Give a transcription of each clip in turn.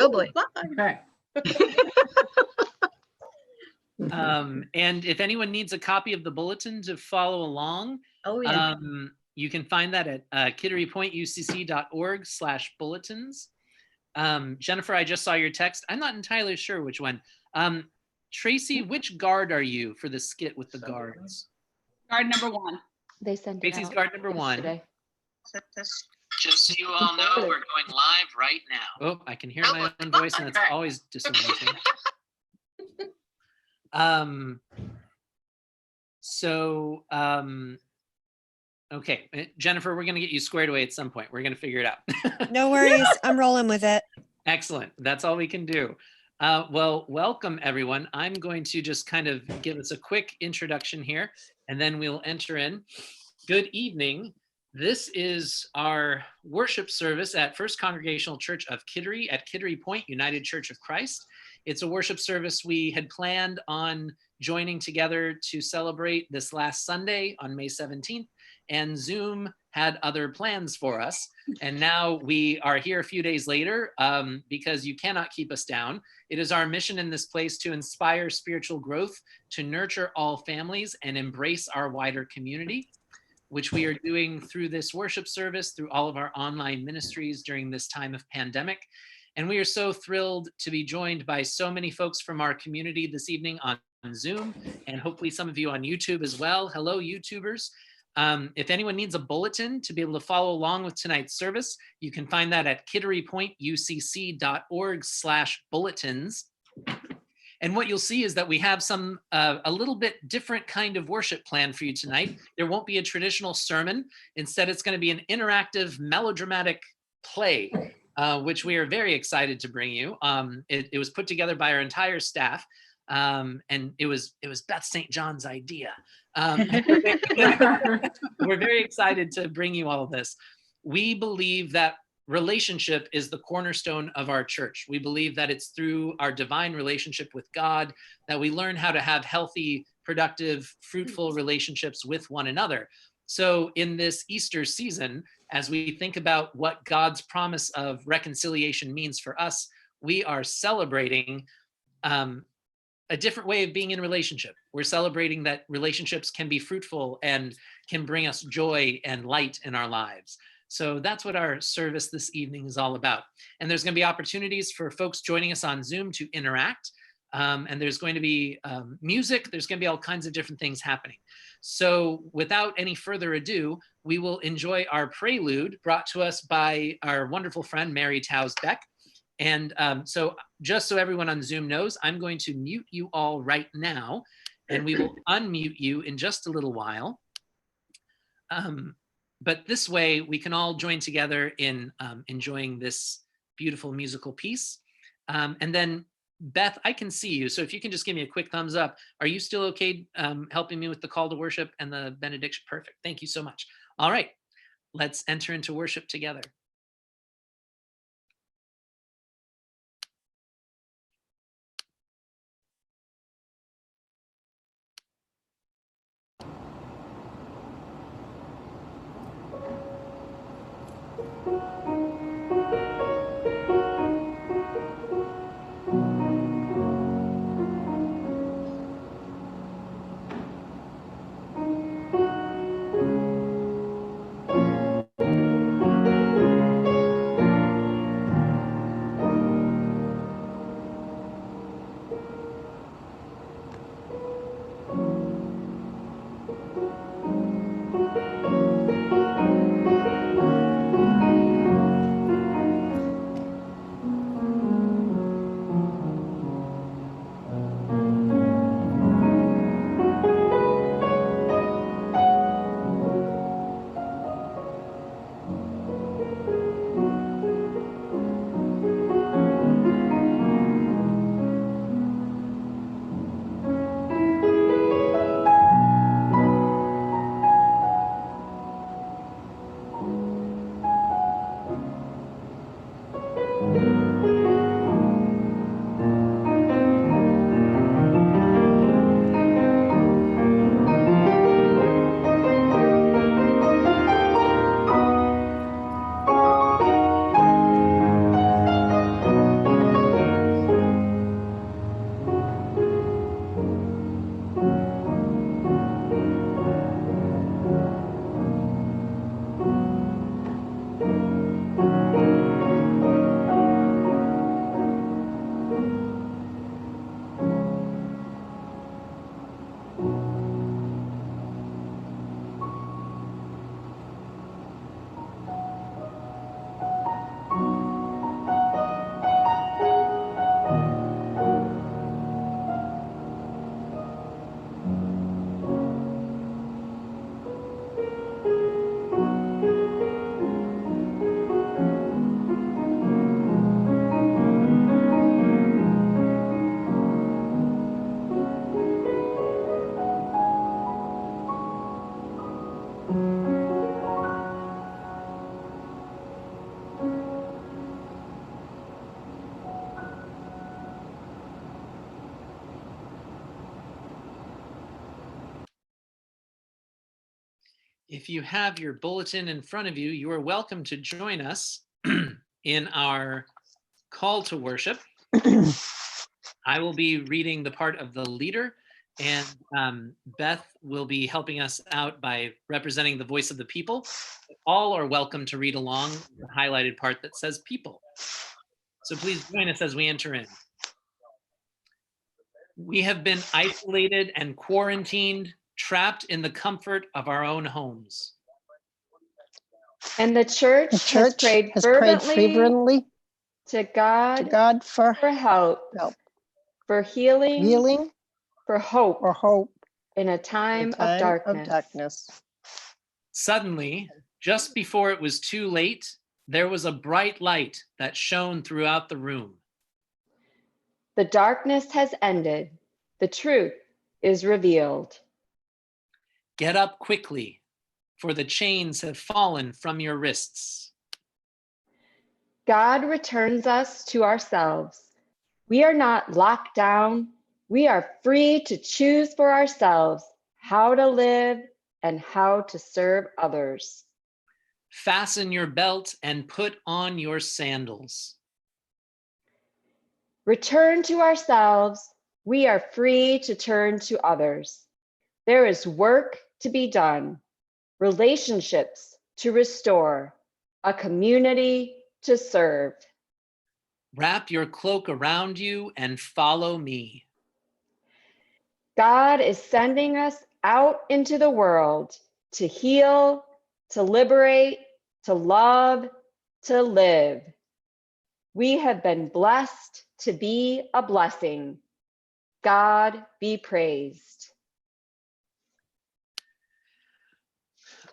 Oh boy. Okay. And if anyone needs a copy of the bulletin to follow along, Oh yeah. you can find that at kitterypointucc.org/bulletins. Jennifer, I just saw your text. I'm not entirely sure which one. Tracy, which guard are you for the skit with the guards? Guard number 1. They sent it Tracy's out guard number 1. yesterday. Just so you all know, we're going live right now. Oh, I can hear my own voice, and that's always disorienting. Okay, Jennifer, we're going to get you squared away at some point. We're going to figure it out. No worries. I'm rolling with it. Excellent. That's all we can do. Well, welcome everyone. I'm going to just kind of give us a quick introduction here, and then we'll enter in. Good evening. This is our worship service at First Congregational Church of Kittery at Kittery Point United Church of Christ. It's a worship service we had planned on joining together to celebrate this last Sunday on May 17th, and Zoom had other plans for us. And now we are here a few days later because you cannot keep us down. It is our mission in this place to inspire spiritual growth, to nurture all families, and embrace our wider community, which we are doing through this worship service, through all of our online ministries during this time of pandemic. And we are so thrilled to be joined by so many folks from our community this evening on Zoom, and hopefully some of you on YouTube as well. Hello, YouTubers. If anyone needs a bulletin to be able to follow along with tonight's service, you can find that at kitterypointucc.org/bulletins. And what you'll see is that we have a little bit different kind of worship plan for you tonight. There won't be a traditional sermon. Instead, it's going to be an interactive, melodramatic play, which we are very excited to bring you. It was put together by our entire staff, and it was Beth St. John's idea. We're very excited to bring you all of this. We believe that relationship is the cornerstone of our church. We believe that it's through our divine relationship with God that we learn how to have healthy, productive, fruitful relationships with one another. So in this Easter season, as we think about what God's promise of reconciliation means for us, we are celebrating a different way of being in relationship. We're celebrating that relationships can be fruitful and can bring us joy and light in our lives. So that's what our service this evening is all about. And there's going to be opportunities for folks joining us on Zoom to interact. And there's going to be music. There's going to be all kinds of different things happening. So without any further ado, we will enjoy our prelude brought to us by our wonderful friend, Mary Towes Beck. And so just so everyone on Zoom knows, I'm going to mute you all right now, and we will unmute you in just a little while. But this way we can all join together in enjoying this beautiful musical piece. And then Beth, I can see you. So if you can just give me a quick thumbs up. Are you still okay helping me with the call to worship and the benediction? Perfect. Thank you so much. All right, let's enter into worship together. If you have your bulletin in front of you, you are welcome to join us in our call to worship. I will be reading the part of the leader, and Beth will be helping us out by representing the voice of the people. All are welcome to read along the highlighted part that says people. So please join us as we enter in. We have been isolated and quarantined, trapped in the comfort of our own homes. And the church has prayed fervently to God for help, for healing, for hope in a time of darkness. Suddenly, just before it was too late, there was a bright light that shone throughout the room. The darkness has ended. The truth is revealed. Get up quickly, for the chains have fallen from your wrists. God returns us to ourselves. We are not locked down. We are free to choose for ourselves how to live and how to serve others. Fasten your belt and put on your sandals. Return to ourselves. We are free to turn to others. There is work to be done, relationships to restore, a community to serve. Wrap your cloak around you and follow me. God is sending us out into the world to heal, to liberate, to love, to live. We have been blessed to be a blessing. God be praised.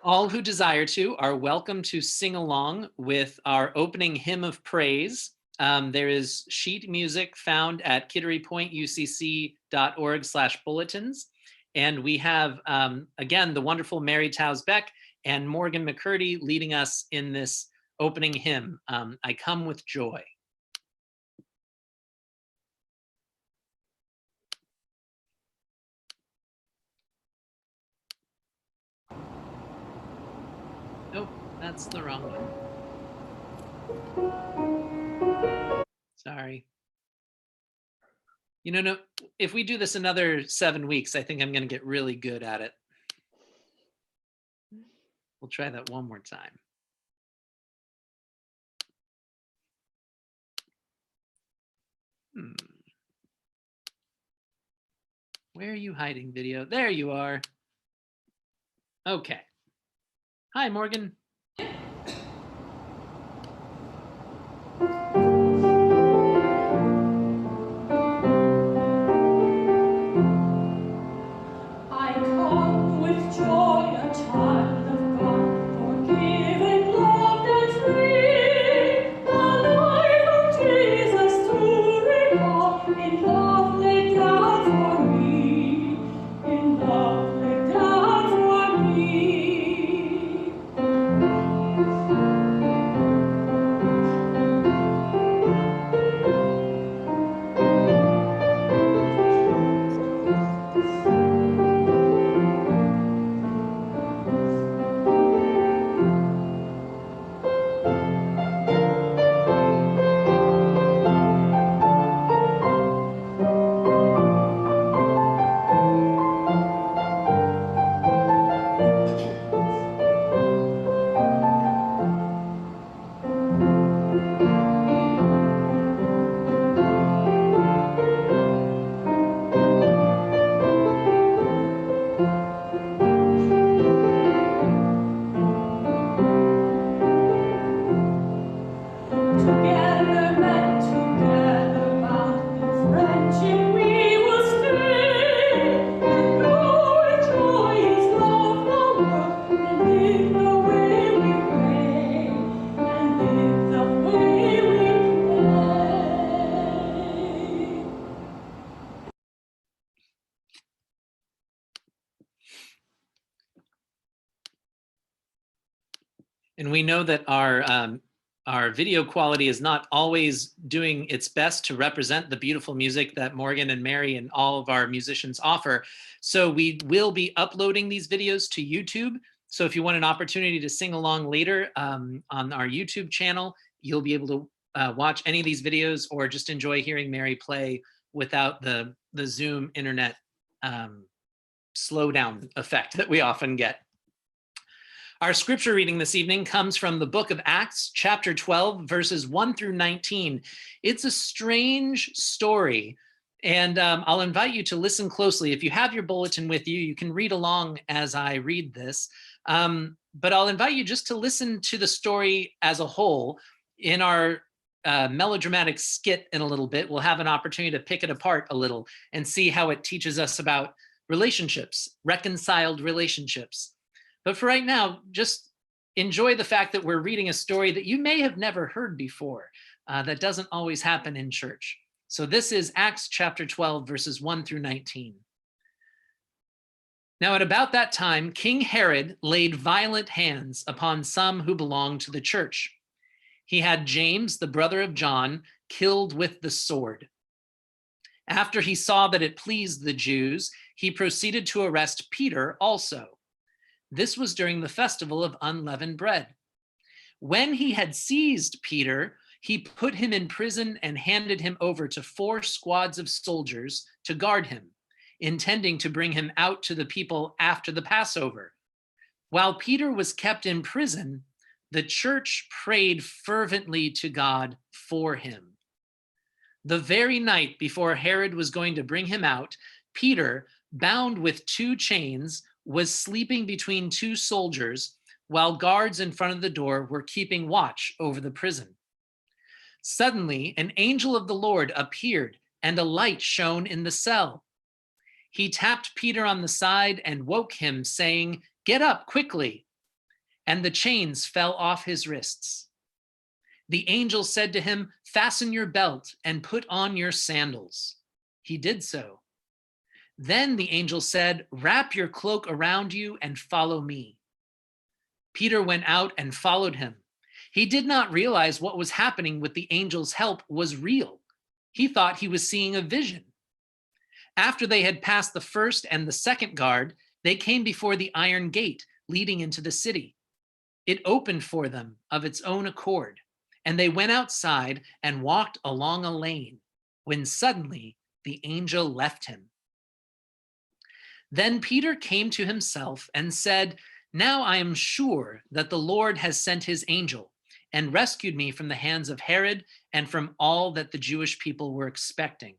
All who desire to are welcome to sing along with our opening hymn of praise. There is sheet music found at kitterypointucc.org/bulletins. And we have, again, the wonderful Mary Towes Beck and Morgan McCurdy leading us in this opening hymn, I Come with Joy. Nope, that's the wrong one. Sorry. You know, no, if we do this another 7 weeks, I think I'm going to get really good at it. We'll try that one more time. Where are you hiding, video? There you are. Okay. Hi, Morgan. I come with joy, a child of God, forgiven, loved, and free. The life of Jesus to recall, in love laid down for me, in love laid down for me. Together met, together bound, in friendship we will stay, and know and joy is love the world, and live the way we pray, and live the way we pray. And we know that our video quality is not always doing its best to represent the beautiful music that Morgan and Mary and all of our musicians offer. So we will be uploading these videos to YouTube. So if you want an opportunity to sing along later on our YouTube channel, you'll be able to watch any of these videos or just enjoy hearing Mary play without the Zoom internet slowdown effect that we often get. Our scripture reading this evening comes from the book of Acts, chapter 12, verses 1 through 19. It's a strange story, and I'll invite you to listen closely. If you have your bulletin with you, you can read along as I read this, but I'll invite you just to listen to the story as a whole. In our melodramatic skit in a little bit, we'll have an opportunity to pick it apart a little and see how it teaches us about relationships, reconciled relationships. But for right now, just enjoy the fact that we're reading a story that you may have never heard before. That doesn't always happen in church. So this is Acts chapter 12, verses 1 through 19. Now at about that time, King Herod laid violent hands upon some who belonged to the church. He had James, the brother of John, killed with the sword. After he saw that it pleased the Jews, he proceeded to arrest Peter also. This was during the festival of unleavened bread. When he had seized Peter, he put him in prison and handed him over to 4 squads of soldiers to guard him, intending to bring him out to the people after the Passover. While Peter was kept in prison, the church prayed fervently to God for him. The very night before Herod was going to bring him out, Peter, bound with 2 chains, was sleeping between 2 soldiers while guards in front of the door were keeping watch over the prison. Suddenly, an angel of the Lord appeared and a light shone in the cell. He tapped Peter on the side and woke him, saying, "Get up quickly." And the chains fell off his wrists. The angel said to him, "Fasten your belt and put on your sandals." He did so. Then the angel said, "Wrap your cloak around you and follow me." Peter went out and followed him. He did not realize what was happening with the angel's help was real. He thought he was seeing a vision. After they had passed the first and the second guard, they came before the iron gate leading into the city. It opened for them of its own accord, and they went outside and walked along a lane, when suddenly the angel left him. Then Peter came to himself and said, "Now I am sure that the Lord has sent his angel and rescued me from the hands of Herod and from all that the Jewish people were expecting."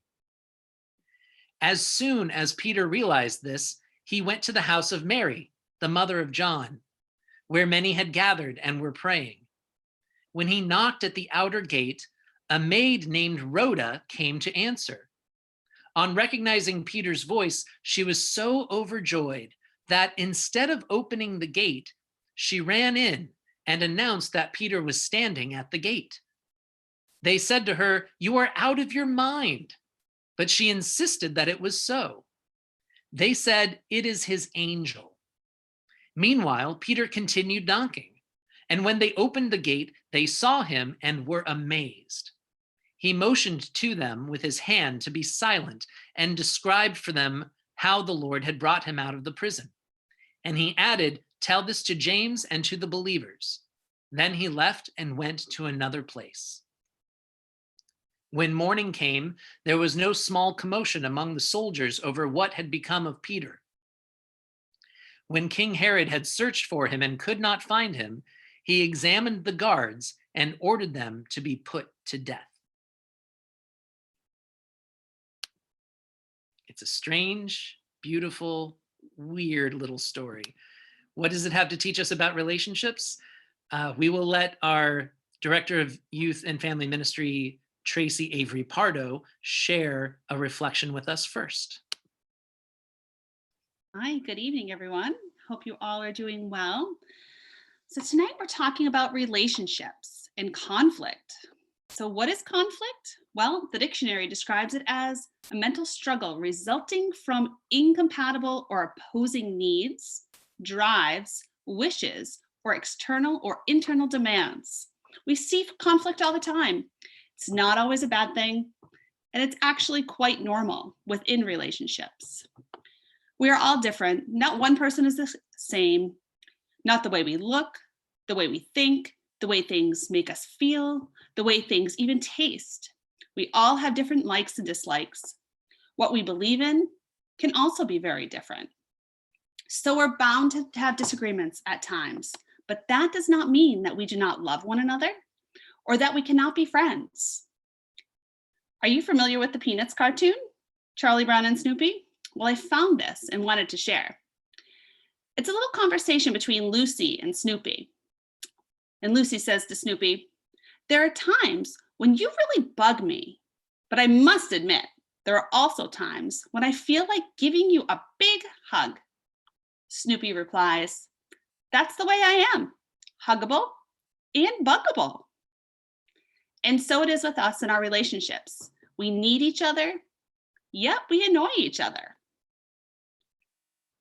As soon as Peter realized this, he went to the house of Mary, the mother of John, where many had gathered and were praying. When he knocked at the outer gate, a maid named Rhoda came to answer. On recognizing Peter's voice, she was so overjoyed that instead of opening the gate, she ran in and announced that Peter was standing at the gate. They said to her, "You are out of your mind," but she insisted that it was so. They said, "It is his angel." Meanwhile, Peter continued knocking, and when they opened the gate, they saw him and were amazed. He motioned to them with his hand to be silent and described for them how the Lord had brought him out of the prison. And he added, "Tell this to James and to the believers." Then he left and went to another place. When morning came, there was no small commotion among the soldiers over what had become of Peter. When King Herod had searched for him and could not find him, he examined the guards and ordered them to be put to death. It's a strange, beautiful, weird little story. What does it have to teach us about relationships? We will let our Director of Youth and Family Ministry, Tracy Avery Pardo, share a reflection with us first. Hi, good evening, everyone. Hope you all are doing well. So tonight we're talking about relationships and conflict. So what is conflict? Well, the dictionary describes it as a mental struggle resulting from incompatible or opposing needs, drives, wishes, or external or internal demands. We see conflict all the time. It's not always a bad thing, and it's actually quite normal within relationships. We are all different. Not one person is the same. not the way we look, the way we think, the way things make us feel, the way things even taste. We all have different likes and dislikes. What we believe in can also be very different. So we're bound to have disagreements at times, but that does not mean that we do not love one another or that we cannot be friends. Are you familiar with the Peanuts cartoon, Charlie Brown and Snoopy? Well, I found this and wanted to share. It's a little conversation between Lucy and Snoopy. And Lucy says to Snoopy, "There are times when you really bug me, but I must admit, there are also times when I feel like giving you a big hug." Snoopy replies, "That's the way I am, huggable and buggable." And so it is with us in our relationships. We need each other, yet we annoy each other.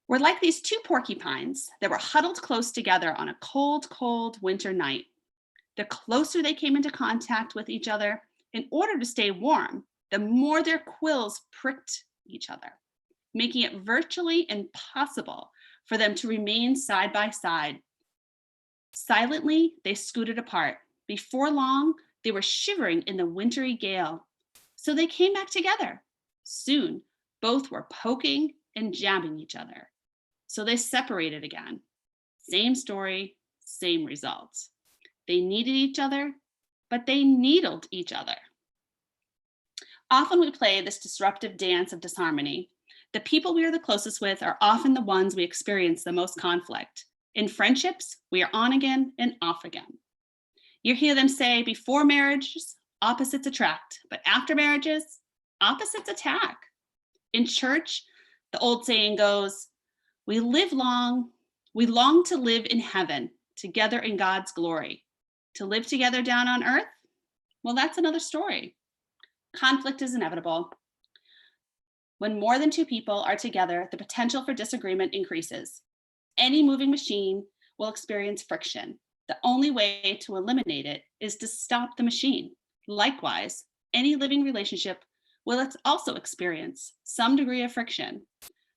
We're like these two porcupines that were huddled close together on a cold, cold winter night. The closer they came into contact with each other, in order to stay warm, the more their quills pricked each other, making it virtually impossible for them to remain side by side. Silently, they scooted apart. Before long, they were shivering in the wintry gale. So they came back together. Soon, both were poking and jabbing each other. So they separated again. Same story, same results. They needed each other, but they needled each other. Often we play this disruptive dance of disharmony. The people we are the closest with are often the ones we experience the most conflict. In friendships, we are on again and off again. You hear them say, before marriages, opposites attract, but after marriages, opposites attack. In church, the old saying goes, we long to live in heaven, together in God's glory. To live together down on earth? Well, that's another story. Conflict is inevitable. When more than two people are together, the potential for disagreement increases. Any moving machine will experience friction. The only way to eliminate it is to stop the machine. Likewise, any living relationship will also experience some degree of friction.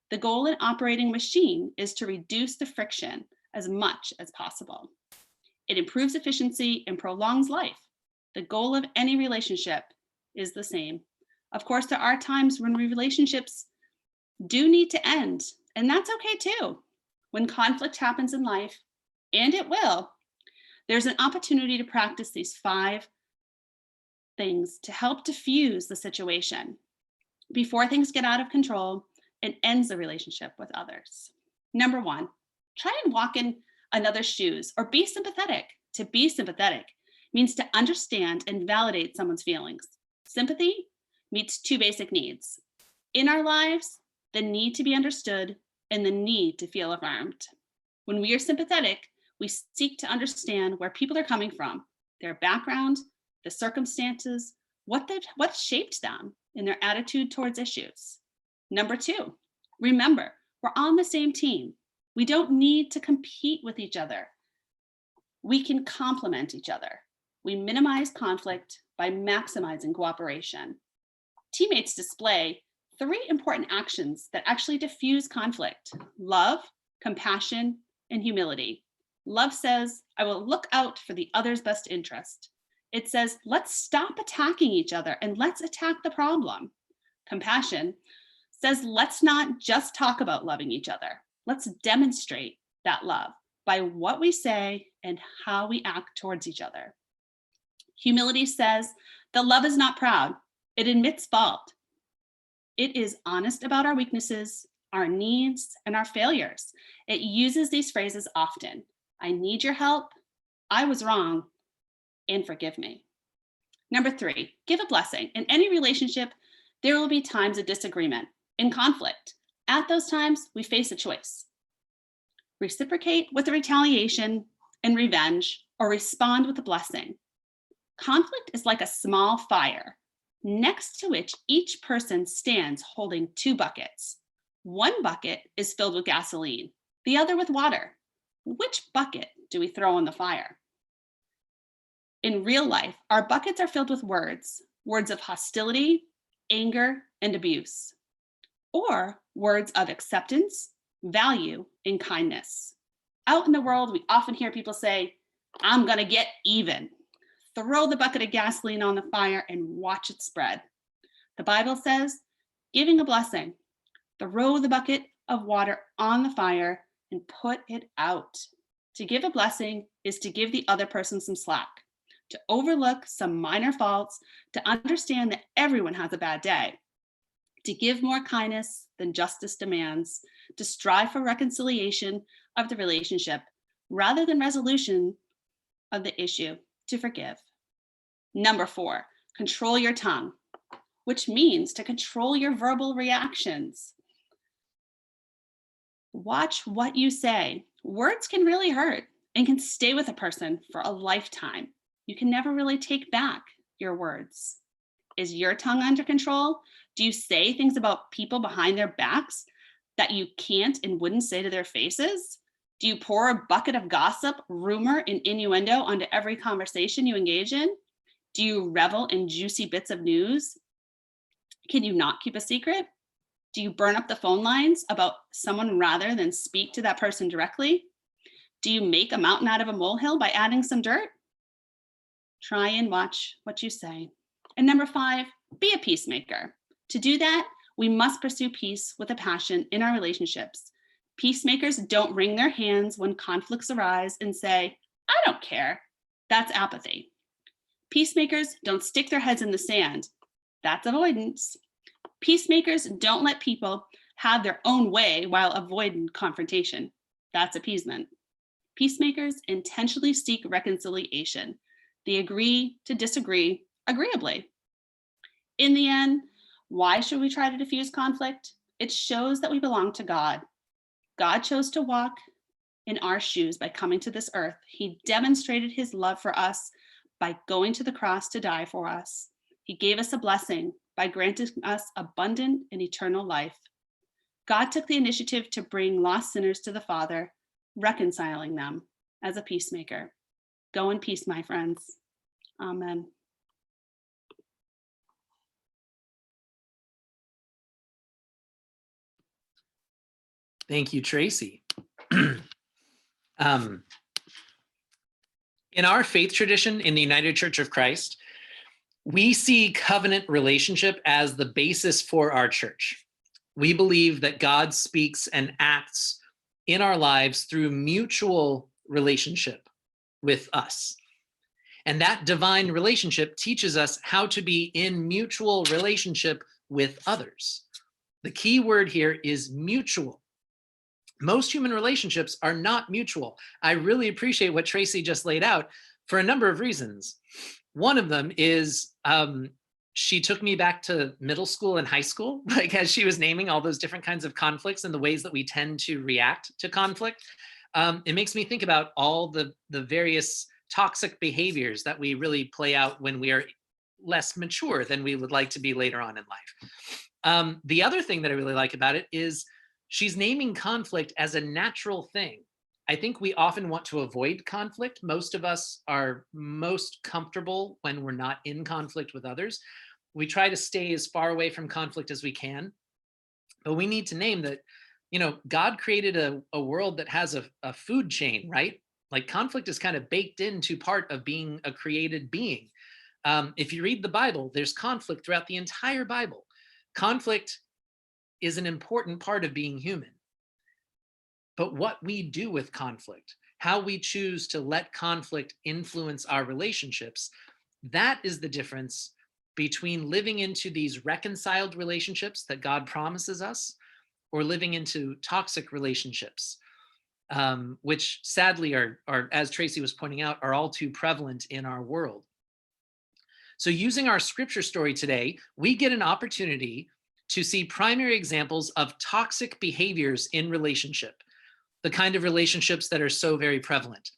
The goal in operating a machine is to reduce the friction as much as possible. It improves efficiency and prolongs life. The goal of any relationship is the same. Of course, there are times when relationships do need to end, and that's okay too. When conflict happens in life, and it will, there's an opportunity to practice these 5 things to help diffuse the situation before things get out of control and ends the relationship with others. Number 1, try and walk in another's shoes or be sympathetic. To be sympathetic means to understand and validate someone's feelings. Sympathy meets 2 basic needs. In our lives, the need to be understood and the need to feel affirmed. When we are sympathetic, we seek to understand where people are coming from, their background, the circumstances, what shaped them in their attitude towards issues. Number 2, remember, we're on the same team. We don't need to compete with each other. We can complement each other. We minimize conflict by maximizing cooperation. Teammates display 3 important actions that actually diffuse conflict: love, compassion, and humility. Love says, I will look out for the other's best interest. It says, let's stop attacking each other and let's attack the problem. Compassion says, let's not just talk about loving each other. Let's demonstrate that love by what we say and how we act towards each other. Humility says that love is not proud. It admits fault. It is honest about our weaknesses, our needs, and our failures. It uses these phrases often. I need your help. I was wrong. And forgive me. Number 3, give a blessing. In any relationship, there will be times of disagreement and conflict. At those times, we face a choice. Reciprocate with a retaliation and revenge, or respond with a blessing. Conflict is like a small fire, next to which each person stands holding 2 buckets. One bucket is filled with gasoline, the other with water. Which bucket do we throw on the fire? In real life, our buckets are filled with words of hostility, anger, and abuse, or words of acceptance, value, and kindness. Out in the world, we often hear people say, I'm going to get even. Throw the bucket of gasoline on the fire and watch it spread. The Bible says, giving a blessing, throw the bucket of water on the fire and put it out. To give a blessing is to give the other person some slack, to overlook some minor faults, to understand that everyone has a bad day, to give more kindness than justice demands, to strive for reconciliation of the relationship rather than resolution of the issue, to forgive. Number 4, control your tongue, which means to control your verbal reactions. Watch what you say. Words can really hurt and can stay with a person for a lifetime. You can never really take back your words. Is your tongue under control? Do you say things about people behind their backs that you can't and wouldn't say to their faces? Do you pour a bucket of gossip, rumor, and innuendo onto every conversation you engage in? Do you revel in juicy bits of news? Can you not keep a secret? Do you burn up the phone lines about someone rather than speak to that person directly? Do you make a mountain out of a molehill by adding some dirt? Try and watch what you say. And number 5, be a peacemaker. To do that, we must pursue peace with a passion in our relationships. Peacemakers don't wring their hands when conflicts arise and say, I don't care. That's apathy. Peacemakers don't stick their heads in the sand. That's avoidance. Peacemakers don't let people have their own way while avoiding confrontation. That's appeasement. Peacemakers intentionally seek reconciliation. They agree to disagree agreeably. In the end, why should we try to diffuse conflict? It shows that we belong to God. God chose to walk in our shoes by coming to this earth. He demonstrated his love for us by going to the cross to die for us. He gave us a blessing by granting us abundant and eternal life. God took the initiative to bring lost sinners to the Father, reconciling them as a peacemaker. Go in peace, my friends. Amen. Thank you, Tracy. In our faith tradition in the United Church of Christ, we see covenant relationship as the basis for our church. We believe that God speaks and acts in our lives through mutual relationship with us. And that divine relationship teaches us how to be in mutual relationship with others. The key word here is mutual. Most human relationships are not mutual. I really appreciate what Tracy just laid out for a number of reasons. One of them is she took me back to middle school and high school, like as she was naming all those different kinds of conflicts and the ways that we tend to react to conflict. It makes me think about all the various toxic behaviors that we really play out when we are less mature than we would like to be later on in life. The other thing that I really like about it is she's naming conflict as a natural thing. I think we often want to avoid conflict. Most of us are most comfortable when we're not in conflict with others. We try to stay as far away from conflict as we can. But we need to name that, you know, God created a world that has a food chain, right? Like conflict is kind of baked into part of being a created being. If you read the Bible, there's conflict throughout the entire Bible. Conflict is an important part of being human. But what we do with conflict, how we choose to let conflict influence our relationships, that is the difference between living into these reconciled relationships that God promises us or living into toxic relationships, which sadly are, as Tracy was pointing out, are all too prevalent in our world. So using our scripture story today, we get an opportunity to see primary examples of toxic behaviors in relationship, the kind of relationships that are so very prevalent.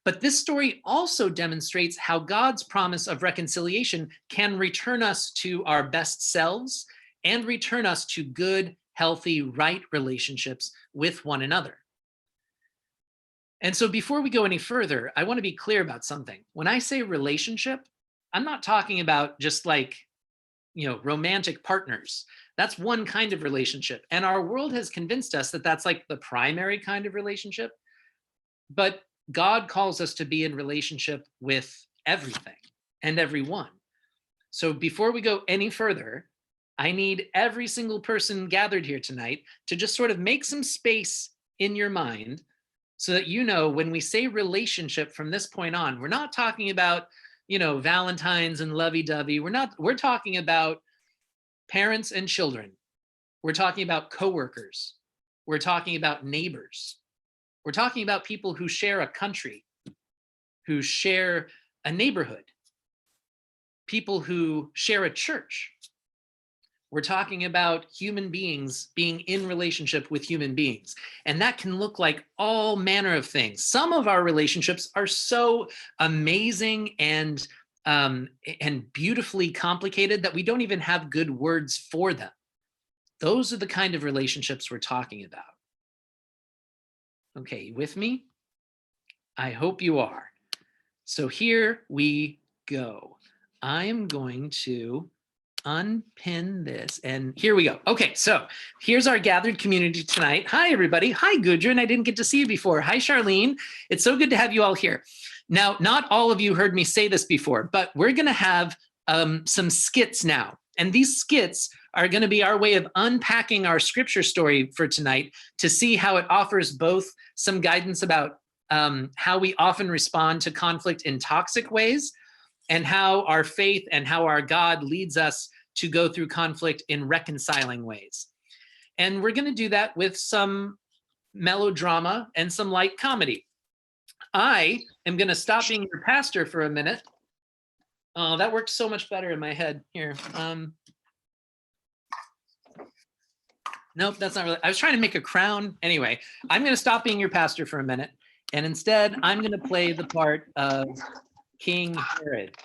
But this story also demonstrates how God's promise of reconciliation can return us to our best selves and return us to good, healthy, right relationships with one another. And so before we go any further, I want to be clear about something. When I say relationship, I'm not talking about just like, you know, romantic partners. That's one kind of relationship. And our world has convinced us that that's like the primary kind of relationship. But God calls us to be in relationship with everything and everyone. So before we go any further, I need every single person gathered here tonight to just sort of make some space in your mind so that you know when we say relationship from this point on, we're not talking about, Valentine's and lovey-dovey. We're talking about parents and children. We're talking about coworkers. We're talking about neighbors. We're talking about people who share a country, who share a neighborhood, people who share a church. We're talking about human beings being in relationship with human beings. And that can look like all manner of things. Some of our relationships are so amazing and beautifully complicated that we don't even have good words for them. Those are the kind of relationships we're talking about. Okay, you with me? I hope you are. So here we go. I am going to unpin this and here we go. Okay, so here's our gathered community tonight. Hi, everybody. Hi, Gudrun. I didn't get to see you before. Hi, Charlene. It's so good to have you all here. Now, not all of you heard me say this before, but we're going to have some skits now. And these skits are going to be our way of unpacking our scripture story for tonight to see how it offers both some guidance about how we often respond to conflict in toxic ways and how our faith and how our God leads us to go through conflict in reconciling ways. And we're going to do that with some melodrama and some light comedy. I am going to stop being your pastor for a minute. Oh, that worked so much better in my head. Here. Nope, that's not really. I was trying to make a crown. Anyway, I'm going to stop being your pastor for a minute. And instead, I'm going to play the part of King Herod.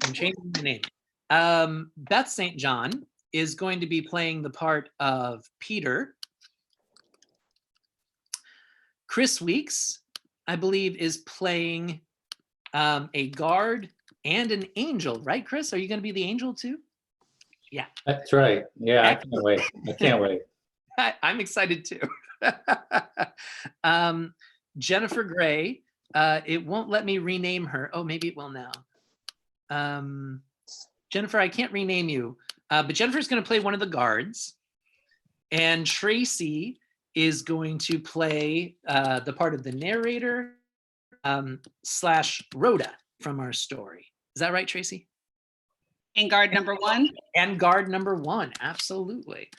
I'm changing the name. Beth St. John is going to be playing the part of Peter. Chris Weeks, I believe, is playing a guard and an angel, right, Chris? Are you going to be the angel too? Yeah. That's right. Yeah, I can't wait. I can't wait. I'm excited too. Jennifer Gray, it won't let me rename her. Oh, maybe it will now. Jennifer, I can't rename you, but Jennifer's going to play one of the guards. And Tracy is going to play the part of the narrator / Rhoda from our story. Is that right, Tracy? And guard number one. And guard number one, absolutely.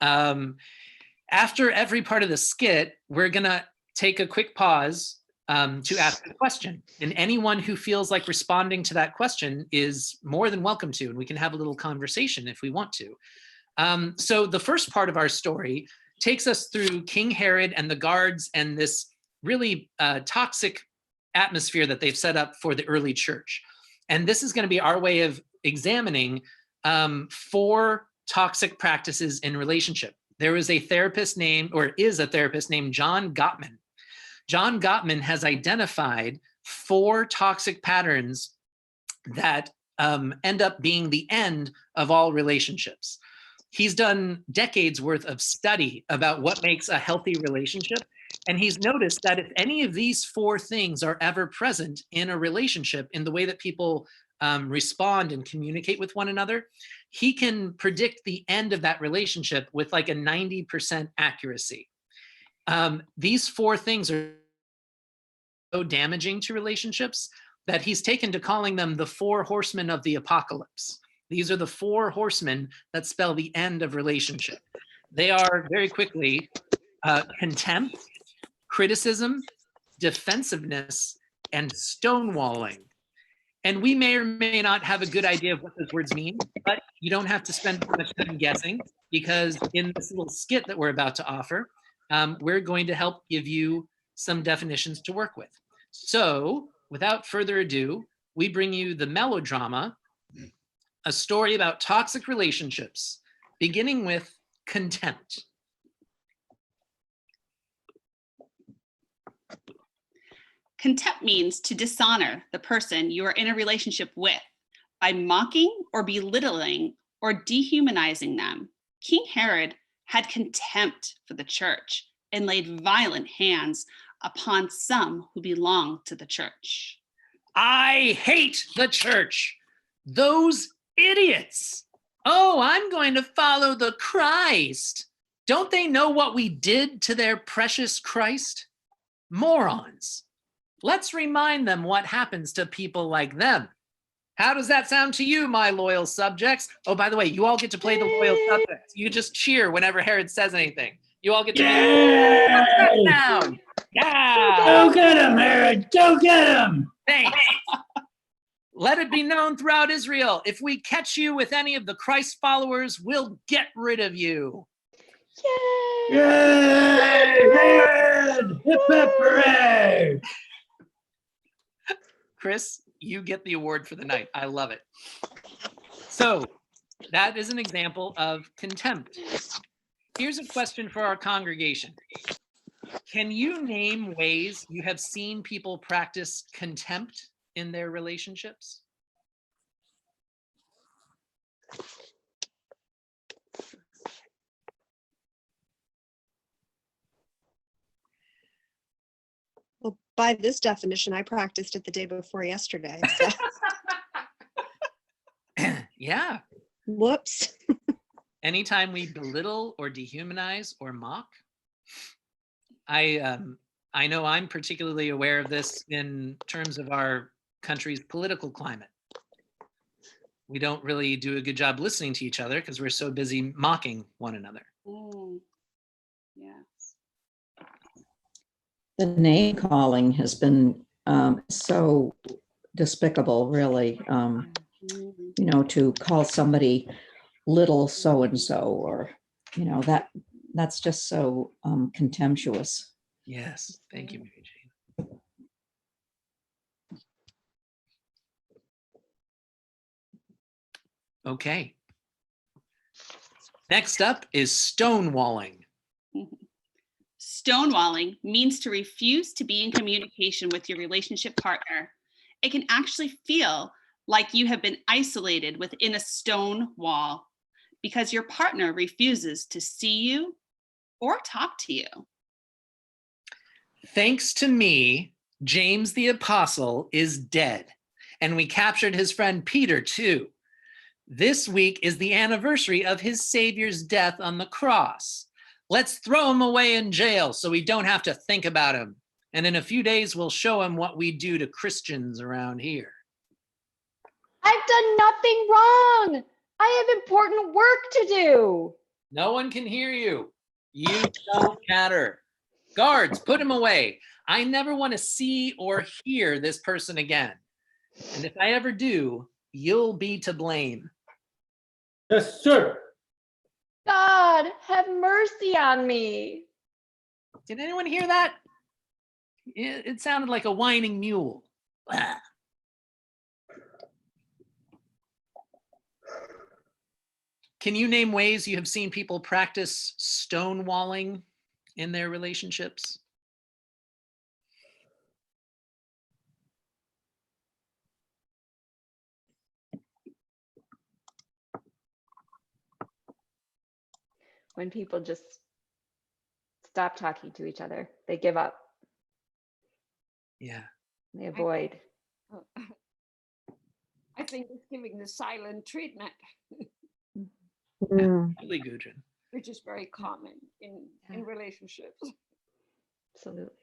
After every part of the skit, we're gonna take a quick pause to ask a question. And anyone who feels like responding to that question is more than welcome to, and we can have a little conversation if we want to. So the first part of our story takes us through King Herod and the guards and this really toxic atmosphere that they've set up for the early church. And this is going to be our way of examining 4 toxic practices in relationship. There is a therapist named John Gottman. John Gottman has identified 4 toxic patterns that end up being the end of all relationships. He's done decades worth of study about what makes a healthy relationship. And he's noticed that if any of these 4 things are ever present in a relationship, in the way that people respond and communicate with one another, he can predict the end of that relationship with like a 90% accuracy. These 4 things are so damaging to relationships that he's taken to calling them the 4 horsemen of the apocalypse. These are the 4 horsemen that spell the end of relationship. They are, very quickly, contempt, criticism, defensiveness, and stonewalling. And we may or may not have a good idea of what those words mean, but you don't have to spend too much time guessing, because in this little skit that we're about to offer, we're going to help give you some definitions to work with. So without further ado, we bring you the melodrama, a story about toxic relationships, beginning with contempt. Contempt means to dishonor the person you are in a relationship with by mocking or belittling or dehumanizing them. King Herod had contempt for the church and laid violent hands upon some who belong to the church. I hate the church. Those idiots. Oh, I'm going to follow the Christ. Don't they know what we did to their precious Christ? Morons. Let's remind them what happens to people like them. How does that sound to you, my loyal subjects? Oh, by the way, you all get to play the loyal subjects. You just cheer whenever Herod says anything. You all get to Yay! down. Yeah. Go get him, Herod! Go get him! Thanks. Let it be known throughout Israel, if we catch you with any of the Christ followers, we'll get rid of you. Yay! Yay! Herod! Hip hip hooray! Chris, you get the award for the night. I love it. So that is an example of contempt. Here's a question for our congregation. Can you name ways you have seen people practice contempt in their relationships? Well, by this definition, I practiced it the day before yesterday. So. Yeah. Whoops. Anytime we belittle or dehumanize or mock, I know I'm particularly aware of this in terms of our country's political climate. We don't really do a good job listening to each other because we're so busy mocking one another. Yes. The name calling has been so despicable, really. You know, to call somebody little so-and-so, or, you know, that's just so contemptuous. Yes, thank you, Mary Jane. Okay. Next up is stonewalling. Stonewalling means to refuse to be in communication with your relationship partner. It can actually feel like you have been isolated within a stone wall because your partner refuses to see you or talk to you. Thanks to me, James the Apostle is dead, and we captured his friend Peter too. This week is the anniversary of his Savior's death on the cross. Let's throw him away in jail so we don't have to think about him. And in a few days, we'll show him what we do to Christians around here. I've done nothing wrong. I have important work to do. No one can hear you. You don't matter. Guards, put him away. I never want to see or hear this person again. And if I ever do, you'll be to blame. Yes, sir. God, have mercy on me. Did anyone hear that? It sounded like a whining mule. Ah. Can you name ways you have seen people practice stonewalling in their relationships? When people just stop talking to each other, they give up, Yeah. they avoid. I think it's giving the silent treatment, Absolutely, Gudrun. which is very common in relationships. Absolutely.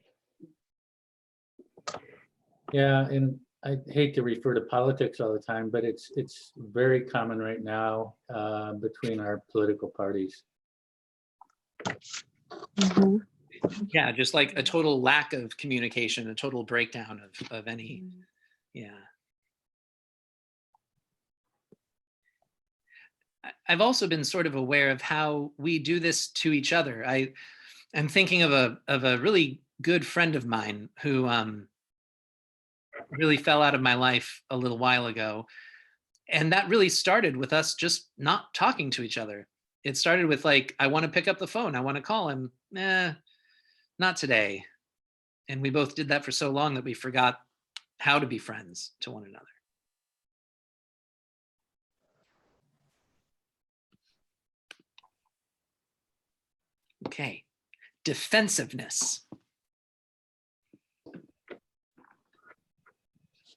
Yeah, and I hate to refer to politics all the time, but it's very common right now between our political parties. Mhm. Yeah, just like a total lack of communication, a total breakdown of any, yeah. I've also been sort of aware of how we do this to each other. I'm thinking of a really good friend of mine who really fell out of my life a little while ago. And that really started with us just not talking to each other. It started with like, I want to pick up the phone. I want to call him. Not today. And we both did that for so long that we forgot how to be friends to one another. Okay, defensiveness.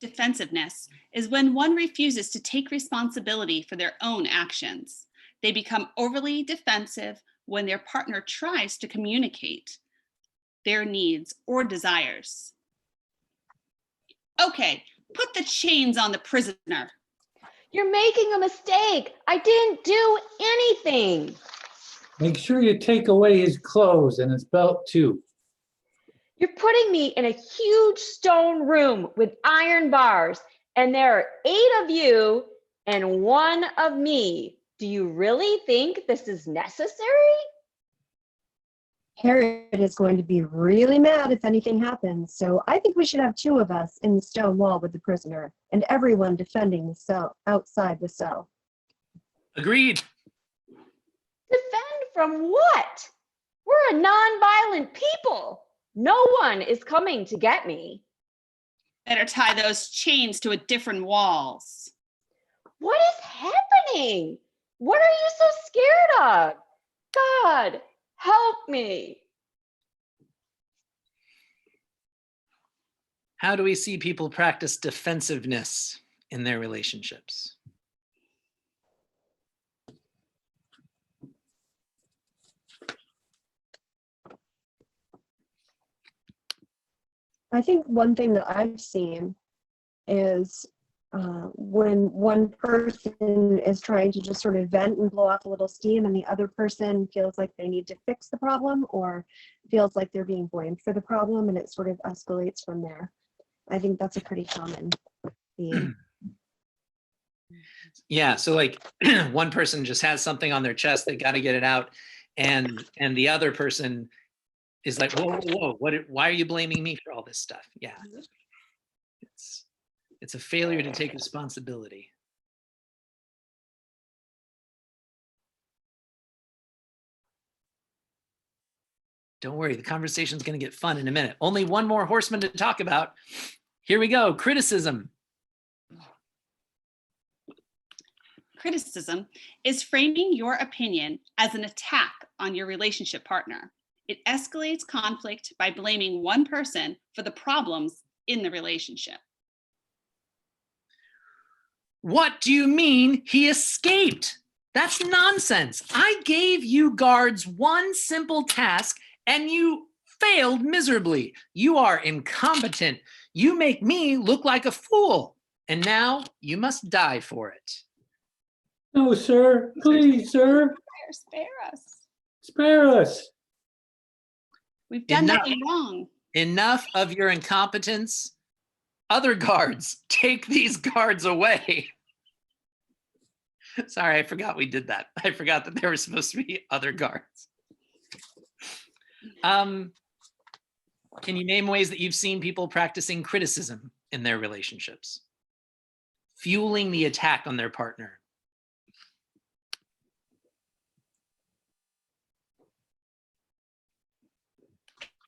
Defensiveness is when one refuses to take responsibility for their own actions. They become overly defensive when their partner tries to communicate their needs or desires. Okay, put the chains on the prisoner. You're making a mistake. I didn't do anything. Make sure you take away his clothes and his belt too. You're putting me in a huge stone room with iron bars, and there are 8 of you and 1 of me. Do you really think this is necessary? Herod is going to be really mad if anything happens, so I think we should have 2 of us in the stone wall with the prisoner and everyone defending the cell outside the cell. Agreed. Defend from what? We're a non-violent people. No one is coming to get me. Better tie those chains to a different walls. What is happening? What are you so scared of? God, help me. How do we see people practice defensiveness in their relationships? I think one thing that I've seen is when one person is trying to just sort of vent and blow off a little steam and the other person feels like they need to fix the problem or feels like they're being blamed for the problem, and it sort of escalates from there. I think that's a pretty common theme. Yeah, so like one person just has something on their chest, they got to get it out, and the other person is like, whoa, whoa, whoa, why are you blaming me for all this stuff? Yeah, it's a failure to take responsibility. Don't worry, the conversation's going to get fun in a minute. Only one more horseman to talk about. Here we go, criticism. Criticism is framing your opinion as an attack on your relationship partner. It escalates conflict by blaming one person for the problems in the relationship. What do you mean he escaped? That's nonsense. I gave you guards one simple task and you failed miserably. You are incompetent. You make me look like a fool. And now you must die for it. No, sir. Please, sir. Spare us. Spare us. We've done Enough. nothing wrong. Enough of your incompetence. Other guards, take these guards away. Sorry, I forgot we did that. I forgot that there were supposed to be other guards. Can you name ways that you've seen people practicing criticism in their relationships? Fueling the attack on their partner.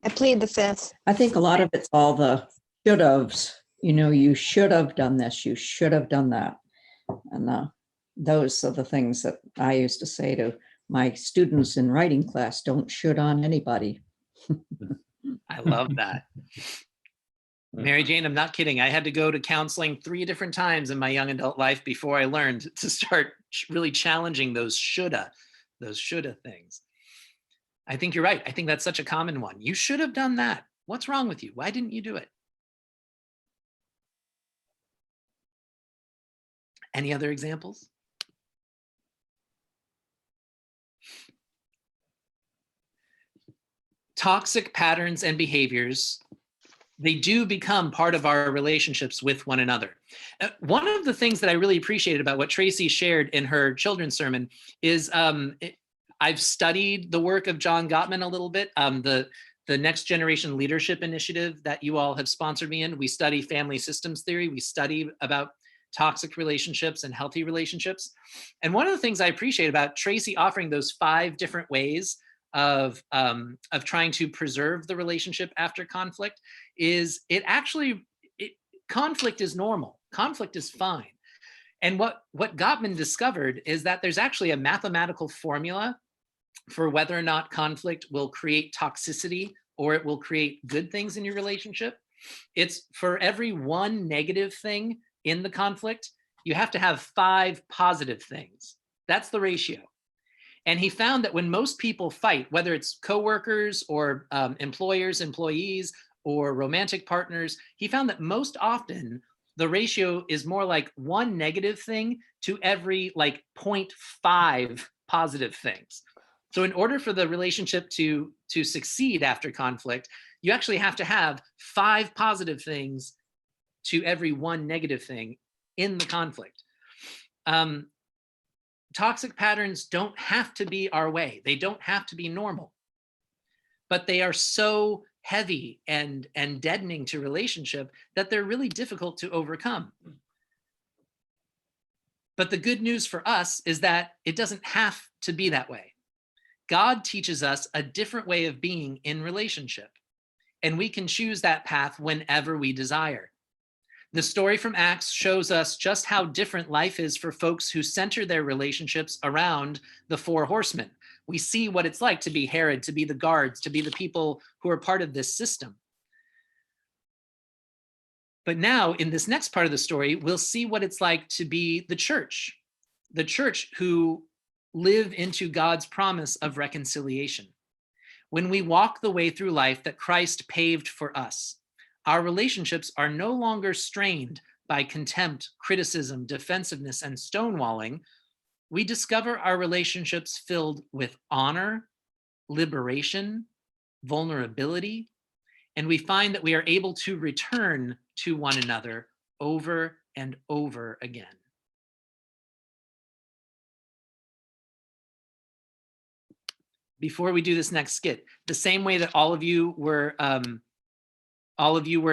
I plead the fifth. I think a lot of it's all the should haves. You know, you should have done this, you should have done that. And those are the things that I used to say to my students in writing class, don't should on anybody. I love that. Mary Jane, I'm not kidding. I had to go to counseling 3 different times in my young adult life before I learned to start really challenging those shoulda things. I think you're right. I think that's such a common one. You should have done that. What's wrong with you? Why didn't you do it? Any other examples? Toxic patterns and behaviors, they do become part of our relationships with one another. One of the things that I really appreciated about what Tracy shared in her children's sermon is I've studied the work of John Gottman a little bit, the Next Generation Leadership Initiative that you all have sponsored me in. We study family systems theory. We study about toxic relationships and healthy relationships. And one of the things I appreciate about Tracy offering those 5 different ways of trying to preserve the relationship after conflict is conflict is normal. Conflict is fine. And what Gottman discovered is that there's actually a mathematical formula for whether or not conflict will create toxicity or it will create good things in your relationship. It's for every one negative thing in the conflict, you have to have 5 positive things. That's the ratio. And he found that when most people fight, whether it's coworkers or employers, employees, or romantic partners, he found that most often the ratio is more like 1 negative thing to every like 0.5 positive things. So in order for the relationship to succeed after conflict, you actually have to have 5 positive things to every 1 negative thing in the conflict. Toxic patterns don't have to be our way. They don't have to be normal, but they are so heavy and deadening to relationship that they're really difficult to overcome. But the good news for us is that it doesn't have to be that way. God teaches us a different way of being in relationship, and we can choose that path whenever we desire. The story from Acts shows us just how different life is for folks who center their relationships around the 4 horsemen. We see what it's like to be Herod, to be the guards, to be the people who are part of this system. But now in this next part of the story, we'll see what it's like to be the church who live into God's promise of reconciliation. When we walk the way through life that Christ paved for us, our relationships are no longer strained by contempt, criticism, defensiveness, and stonewalling. We discover our relationships filled with honor, liberation, vulnerability, and we find that we are able to return to one another over and over again. Before we do this next skit, the same way that all of you were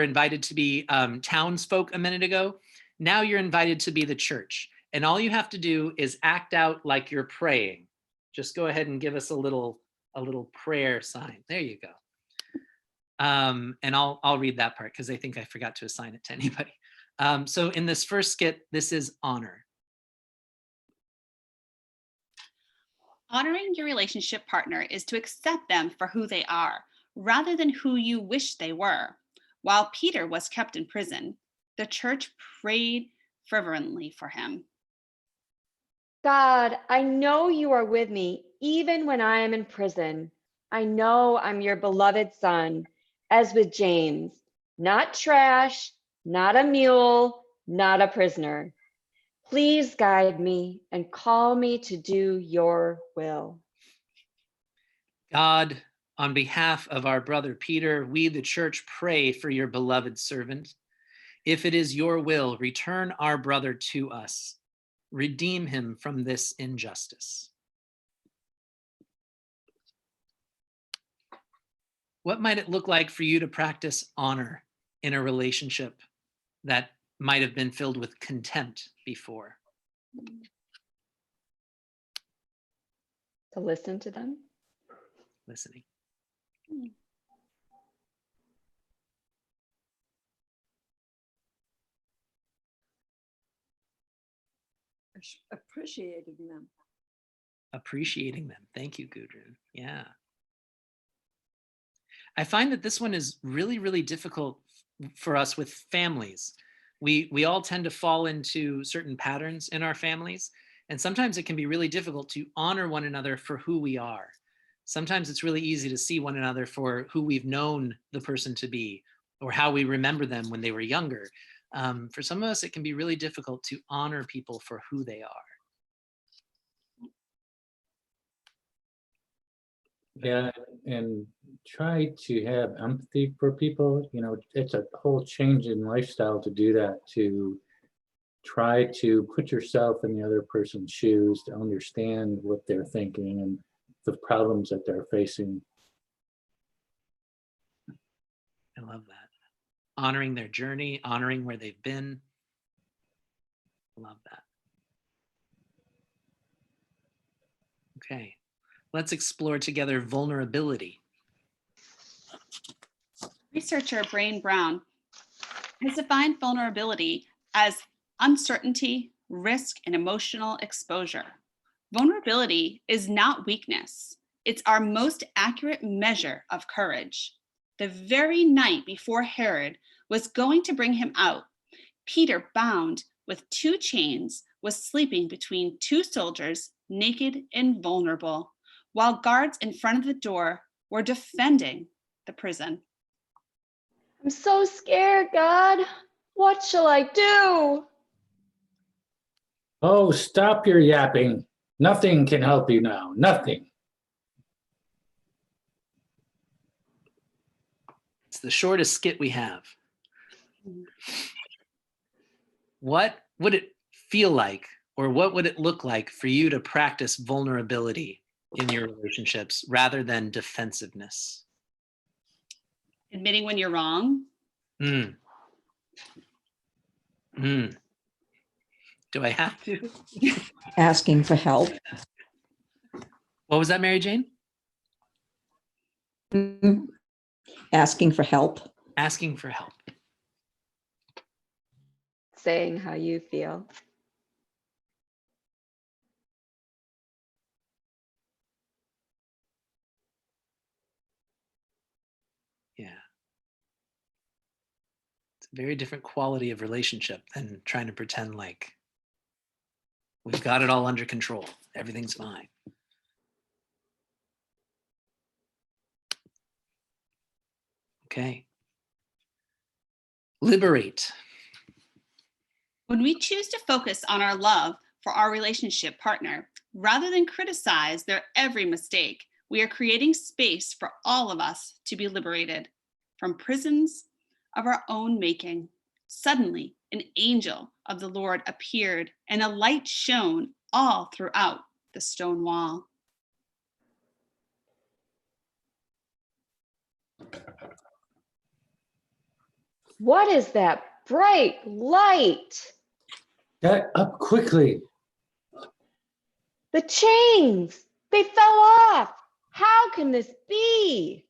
invited to be townsfolk a minute ago, now you're invited to be the church. And all you have to do is act out like you're praying. Just go ahead and give us a little prayer sign. There you go. And I'll read that part because I think I forgot to assign it to anybody. So in this first skit, this is honor. Honoring your relationship partner is to accept them for who they are, rather than who you wish they were. While Peter was kept in prison, the church prayed fervently for him. God, I know you are with me even when I am in prison. I know I'm your beloved son, as with James, not trash, not a mule, not a prisoner. Please guide me and call me to do your will. God, on behalf of our brother Peter, we, the church, pray for your beloved servant. If it is your will, return our brother to us. Redeem him from this injustice. What might it look like for you to practice honor in a relationship that might have been filled with contempt before? To listen to them. Listening. Appreciating them. Appreciating them. Thank you, Gudrun. Yeah. I find that this one is really, really difficult for us with families. We all tend to fall into certain patterns in our families, and sometimes it can be really difficult to honor one another for who we are. Sometimes it's really easy to see one another for who we've known the person to be or how we remember them when they were younger. For some of us, it can be really difficult to honor people for who they are. Yeah, and try to have empathy for people. You know, it's a whole change in lifestyle to do that, to try to put yourself in the other person's shoes, to understand what they're thinking and the problems that they're facing. I love that. Honoring their journey, honoring where they've been. Love that. Okay, let's explore together vulnerability. Researcher Brain Brown has defined vulnerability as uncertainty, risk, and emotional exposure. Vulnerability is not weakness. It's our most accurate measure of courage. The very night before Herod was going to bring him out, Peter, bound with 2 chains, was sleeping between 2 soldiers, naked and vulnerable, while guards in front of the door were defending the prison. I'm so scared, God. What shall I do? Oh, stop your yapping. Nothing can help you now. Nothing. It's the shortest skit we have. What would it feel like, or what would it look like for you to practice vulnerability in your relationships rather than defensiveness? Admitting when you're wrong. Mm. Mm. Do I have to? Asking for help. What was that, Mary Jane? Asking for help. Asking for help. Saying how you feel. Yeah. It's a very different quality of relationship than trying to pretend like we've got it all under control. Everything's fine. Okay. Liberate. When we choose to focus on our love for our relationship partner, rather than criticize their every mistake, we are creating space for all of us to be liberated from prisons of our own making. Suddenly, an angel of the Lord appeared, and a light shone all throughout the stone wall. What is that bright light? Get up quickly. The chains, they fell off. How can this be?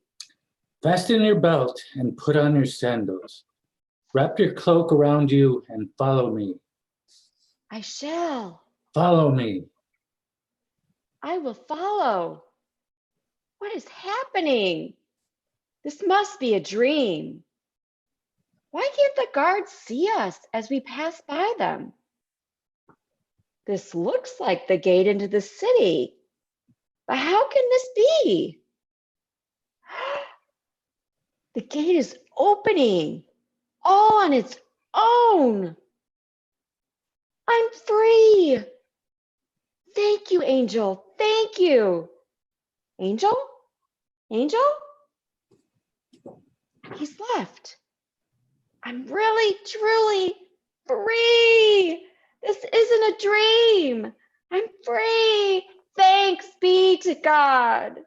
Fasten your belt and put on your sandals. Wrap your cloak around you and follow me. I shall. Follow me. I will follow. What is happening? This must be a dream. Why can't the guards see us as we pass by them? This looks like the gate into the city. But how can this be? The gate is opening all on its own. I'm free. Thank you, Angel. Thank you. Angel? Angel? He's left. I'm really, truly free. This isn't a dream. I'm free. Thanks be to God.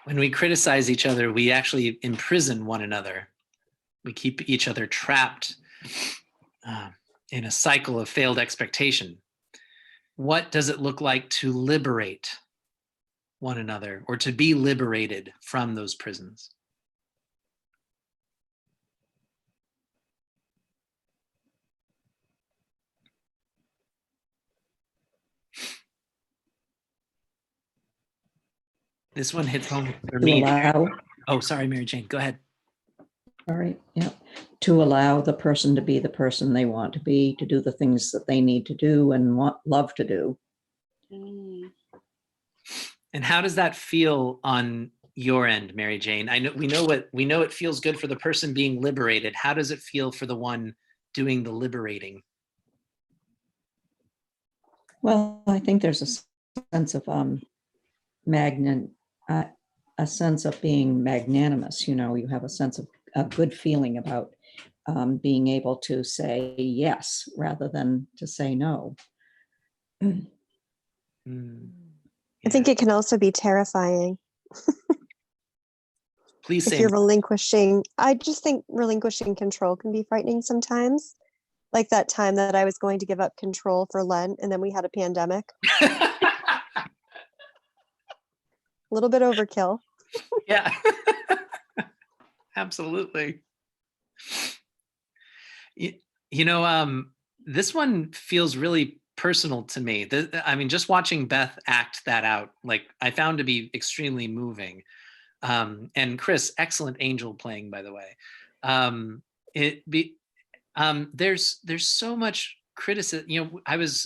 When we criticize each other, we actually imprison one another. We keep each other trapped in a cycle of failed expectation. What does it look like to liberate one another, or to be liberated from those prisons? This one hits home for To me. allow, Oh, sorry, Mary Jane, go ahead. all right, yeah. To allow the person to be the person they want to be, to do the things that they need to do and love to do. And how does that feel on your end, Mary Jane? We know it feels good for the person being liberated. How does it feel for the one doing the liberating? Well, I think there's a sense of a sense of being magnanimous. You know, you have a sense of a good feeling about being able to say yes rather than to say no. I think it can also be terrifying. Please If say you're more. relinquishing, I just think relinquishing control can be frightening sometimes. Like that time that I was going to give up control for Lent and then we had a pandemic. A little bit overkill. Yeah. Absolutely. You know, this one feels really personal to me. I mean, just watching Beth act that out, like I found to be extremely moving. And Chris, excellent angel playing, by the way. There's so much criticism. You know, I was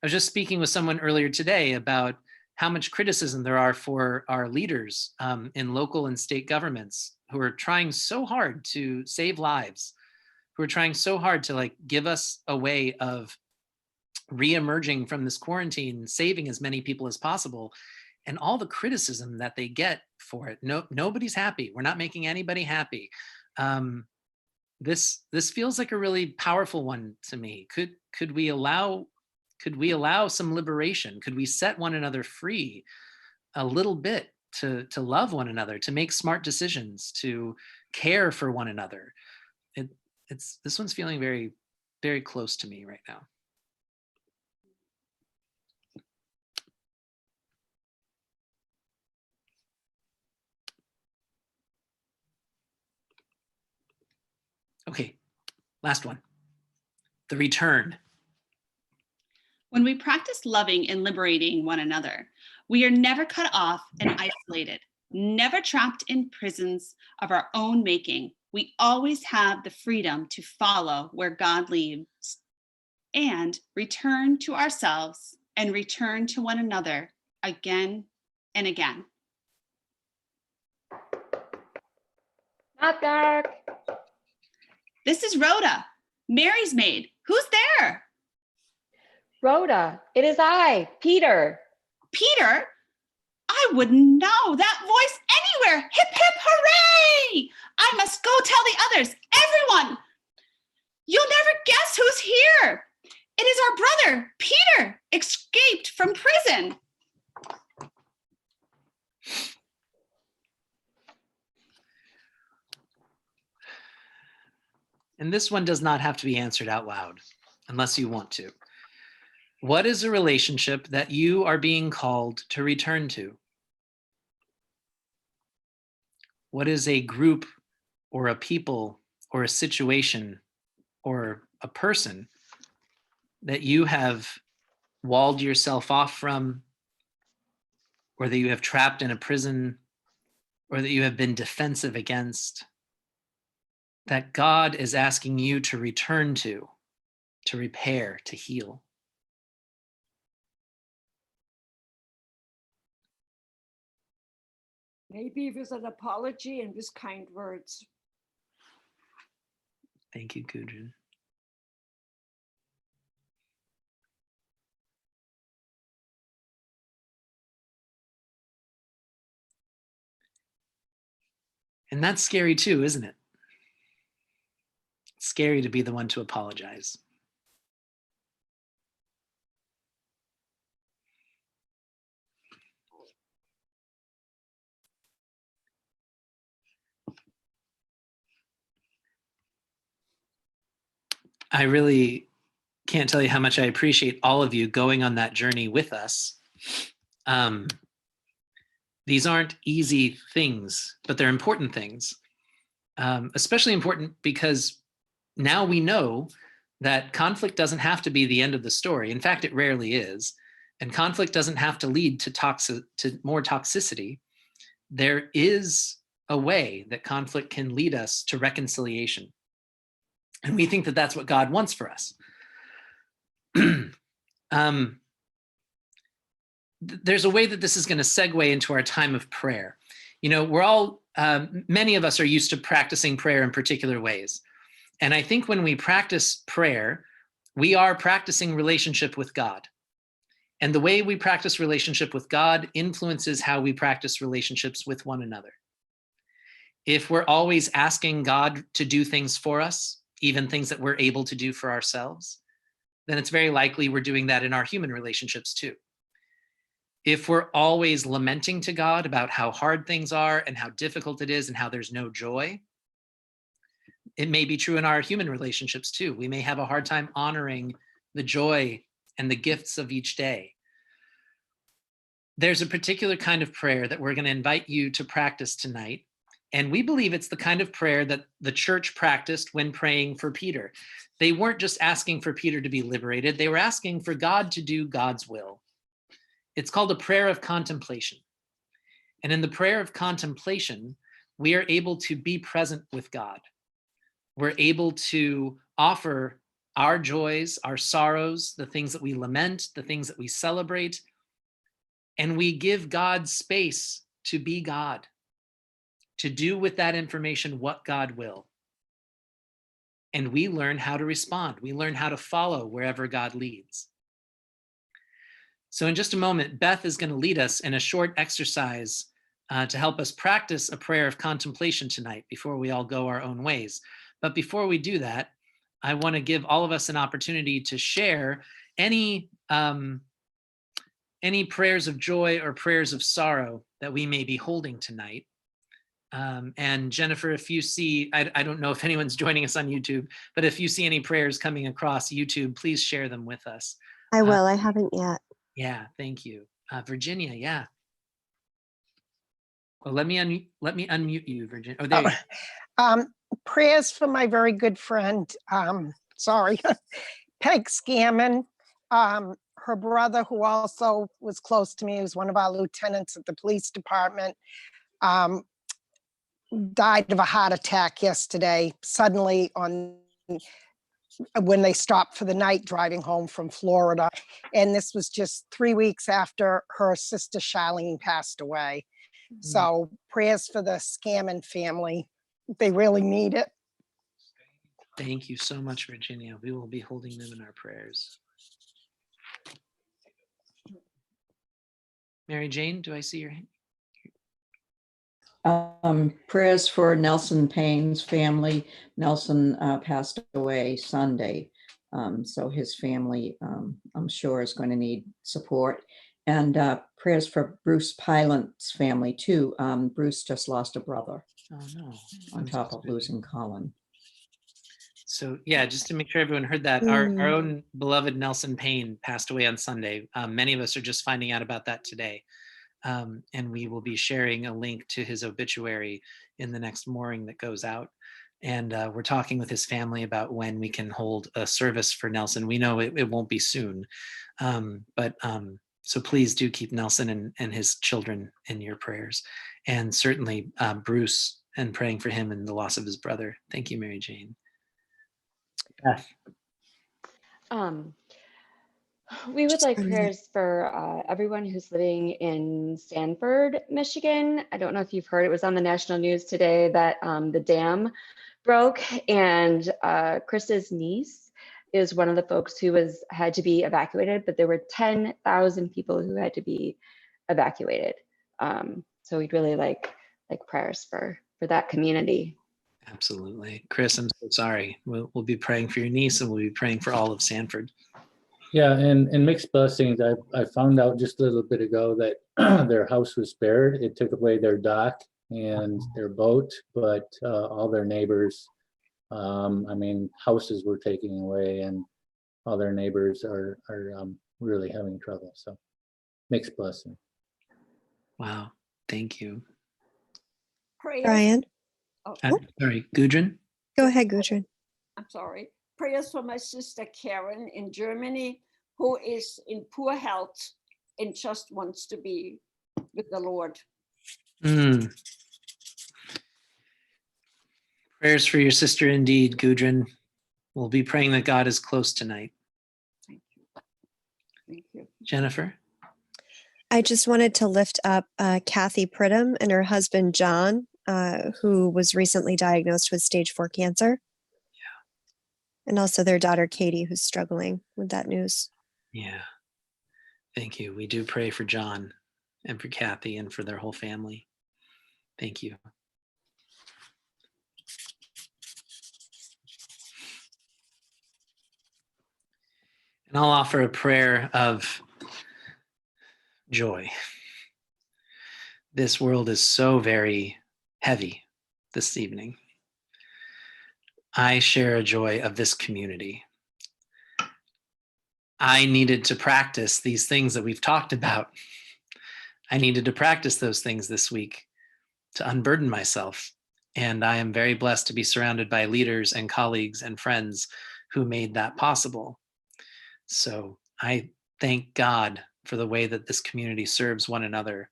just speaking with someone earlier today about how much criticism there are for our leaders in local and state governments who are trying so hard to save lives, who are trying so hard to like give us a way of re-emerging from this quarantine, saving as many people as possible, and all the criticism that they get for it. Nobody's happy. We're not making anybody happy. This feels like a really powerful one to me. Could we allow some liberation? Could we set one another free a little bit to love one another, to make smart decisions, to care for one another? This one's feeling very, very close to me right now. Okay, last one. The return. When we practice loving and liberating one another, we are never cut off and isolated, never trapped in prisons of our own making. We always have the freedom to follow where God leads and return to ourselves and return to one another again and again. Knock, knock. This is Rhoda, Mary's maid. Who's there? Rhoda, it is I, Peter. Peter? I wouldn't know that voice anywhere. Hip, hip, hooray! I must go tell the others, everyone. You'll never guess who's here. It is our brother, Peter, escaped from prison. And this one does not have to be answered out loud unless you want to. What is a relationship that you are being called to return to? What is a group or a people or a situation or a person that you have walled yourself off from, or that you have trapped in a prison, or that you have been defensive against, that God is asking you to return to repair, to heal? Maybe with an apology and with kind words. Thank you, Gudrun. And that's scary too, isn't it? It's scary to be the one to apologize. I really can't tell you how much I appreciate all of you going on that journey with us. These aren't easy things, but they're important things. Especially important because now we know that conflict doesn't have to be the end of the story. In fact, it rarely is. And conflict doesn't have to lead to more toxicity. There is a way that conflict can lead us to reconciliation. And we think that that's what God wants for us. There's a way that this is going to segue into our time of prayer. You know, we're all, many of us are used to practicing prayer in particular ways. And I think when we practice prayer, we are practicing relationship with God. And the way we practice relationship with God influences how we practice relationships with one another. If we're always asking God to do things for us, even things that we're able to do for ourselves, then it's very likely we're doing that in our human relationships too. If we're always lamenting to God about how hard things are and how difficult it is and how there's no joy, it may be true in our human relationships too. We may have a hard time honoring the joy and the gifts of each day. There's a particular kind of prayer that we're going to invite you to practice tonight And we believe it's the kind of prayer that the church practiced when praying for Peter. They weren't just asking for Peter to be liberated, they were asking for God to do God's will. It's called a prayer of contemplation. And in the prayer of contemplation, we are able to be present with God. We're able to offer our joys, our sorrows, the things that we lament, the things that we celebrate, and we give God space to be God, to do with that information what God will. And we learn how to respond. We learn how to follow wherever God leads. So in just a moment, Beth is going to lead us in a short exercise to help us practice a prayer of contemplation tonight before we all go our own ways. But before we do that, I want to give all of us an opportunity to share any prayers of joy or prayers of sorrow that we may be holding tonight. And Jennifer, if you see, I don't know if anyone's joining us on YouTube, but if you see any prayers coming across YouTube, please share them with us. I will. I haven't yet. Yeah, thank you. Virginia, yeah. Well, let me unmute you, Virginia. Oh, there you go. Prayers for my very good friend, Peg Scammon. Her brother, who also was close to me, was one of our lieutenants at the police department, died of a heart attack yesterday, suddenly when they stopped for the night driving home from Florida. And this was just 3 weeks after her sister Charlene passed away. So prayers for the Scammon family. They really need it. Thank you so much, Virginia. We will be holding them in our prayers. Mary Jane, do I see your hand? Prayers for Nelson Payne's family. Nelson passed away Sunday. So his family, I'm sure, is going to need support. And prayers for Bruce Pylant's family too. Bruce just lost a brother. Oh no. On top of losing Colin. So yeah, just to make sure everyone heard that, our own beloved Nelson Payne passed away on Sunday. Many of us are just finding out about that today. And we will be sharing a link to his obituary in the next morning that goes out. And we're talking with his family about when we can hold a service for Nelson. We know it won't be soon, so please do keep Nelson and his children in your prayers, and certainly Bruce, and praying for him and the loss of his brother. Thank you, Mary Jane. Beth. We would like prayers for everyone who's living in Sanford, Michigan. I don't know if you've heard, it was on the national news today that the dam broke, and Chris's niece is one of the folks who had to be evacuated, but there were 10,000 people who had to be evacuated. So we'd really like prayers for that community. Absolutely. Chris, I'm so sorry. We'll be praying for your niece, and we'll be praying for all of Sanford. Yeah, and mixed blessings. I found out just a little bit ago that their house was spared. It took away their dock and their boat, but all their neighbors, houses were taken away, and all their neighbors are really having trouble. So mixed blessing. Wow. Thank you. Prayers. Brian, Sorry, Gudrun. go ahead, Gudrun. I'm sorry. Prayers for my sister Karen in Germany, who is in poor health and just wants to be with the Lord. Prayers for your sister indeed, Gudrun. We'll be praying that God is close tonight. Thank you. Thank you. Jennifer. I just wanted to lift up Kathy Pridham and her husband, John, who was recently diagnosed with stage 4 cancer. Yeah. And also their daughter, Katie, who's struggling with that news. Yeah. Thank you. We do pray for John and for Kathy and for their whole family. Thank you. And I'll offer a prayer of joy. This world is so very heavy this evening. I share a joy of this community. I needed to practice these things that we've talked about. I needed to practice those things this week to unburden myself And I am very blessed to be surrounded by leaders and colleagues and friends who made that possible. So I thank God for the way that this community serves one another.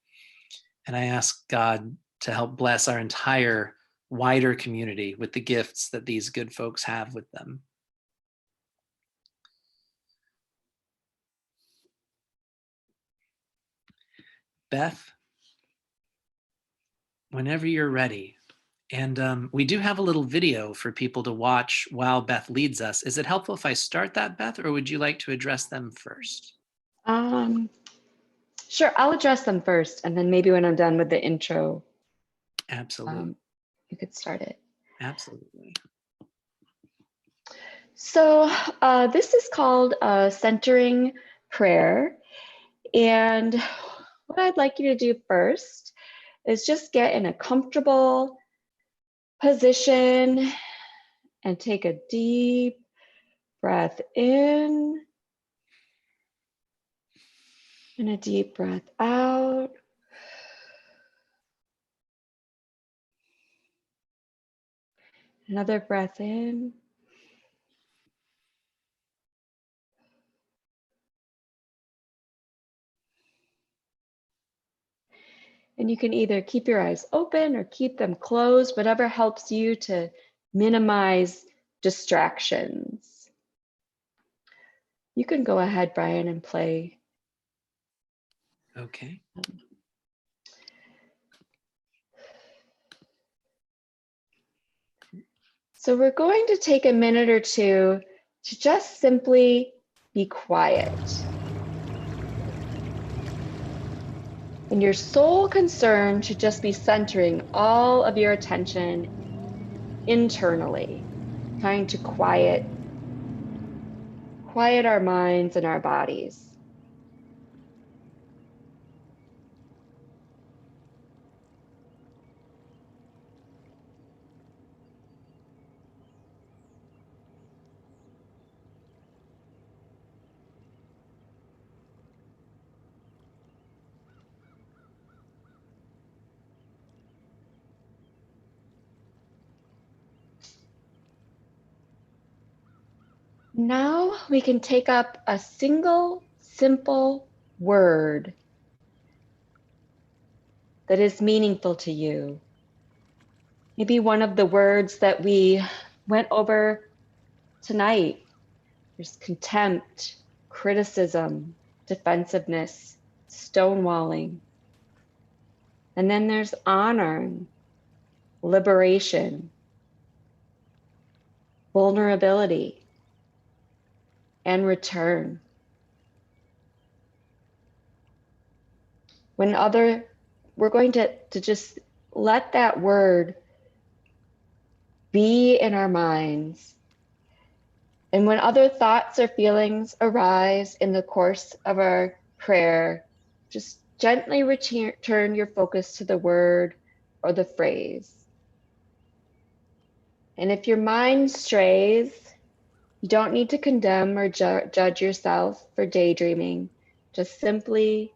And I ask God to help bless our entire wider community with the gifts that these good folks have with them. Beth, whenever you're ready. And we do have a little video for people to watch while Beth leads us. Is it helpful if I start that, Beth, or would you like to address them first? Sure, I'll address them first, and then maybe when I'm done with the intro, Absolutely. you could start it. Absolutely. So this is called a centering prayer. And what I'd like you to do first is just get in a comfortable position and take a deep breath in and a deep breath out. Another breath in. And you can either keep your eyes open or keep them closed, whatever helps you to minimize distractions. You can go ahead, Brian, and play. Okay. So we're going to take a minute or two to just simply be quiet. And your sole concern should just be centering all of your attention internally, trying to quiet our minds and our bodies. Now we can take up a single simple word that is meaningful to you. Maybe one of the words that we went over tonight. There's contempt, criticism, defensiveness, stonewalling. And then there's honor, liberation, vulnerability, and return. We're going to just let that word be in our minds. And when other thoughts or feelings arise in the course of our prayer, just gently return your focus to the word or the phrase. And if your mind strays, you don't need to condemn or judge yourself for daydreaming. Just simply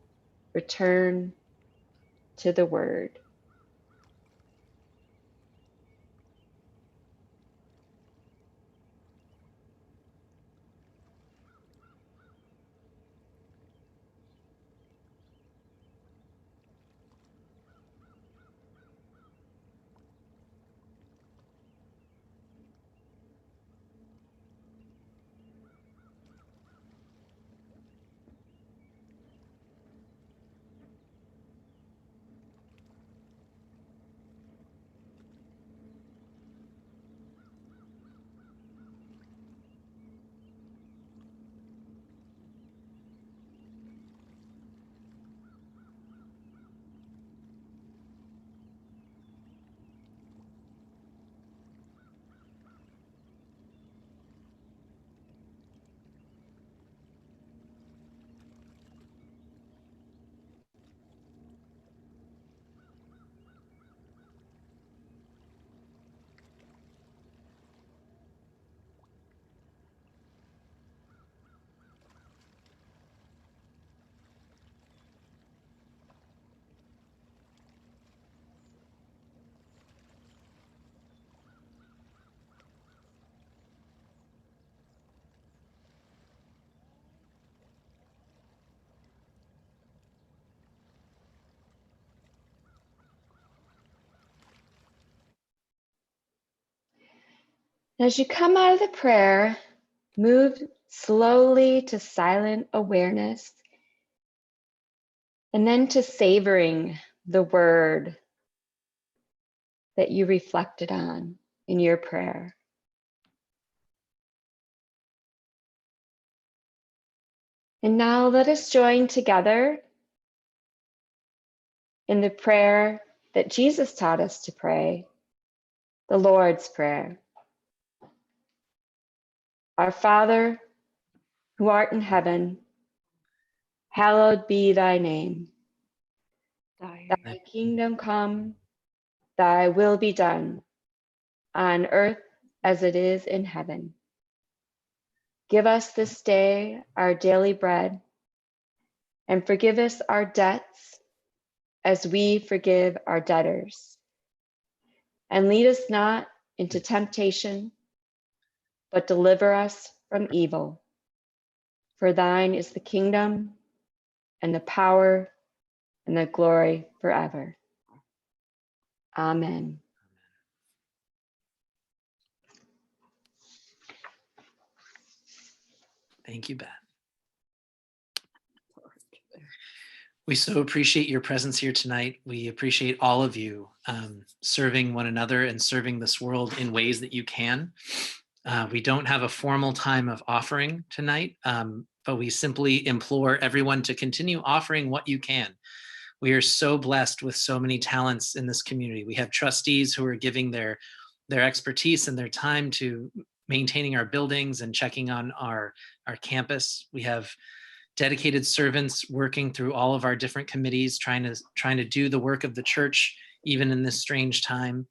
return to the word. As you come out of the prayer, move slowly to silent awareness and then to savoring the word that you reflected on in your prayer. And now let us join together in the prayer that Jesus taught us to pray, the Lord's Prayer. Our Father, who art in heaven, hallowed be thy name. Thy kingdom come, thy will be done, on earth as it is in heaven. Give us this day our daily bread, and forgive us our debts as we forgive our debtors. And lead us not into temptation, but deliver us from evil. For thine is the kingdom and the power and the glory forever. Amen. Thank you, Beth. We so appreciate your presence here tonight. We appreciate all of you serving one another and serving this world in ways that you can. We don't have a formal time of offering tonight, but we simply implore everyone to continue offering what you can. We are so blessed with so many talents in this community. We have trustees who are giving their expertise and their time to maintaining our buildings and checking on our campus. We have dedicated servants working through all of our different committees, trying to do the work of the church, even in this strange time.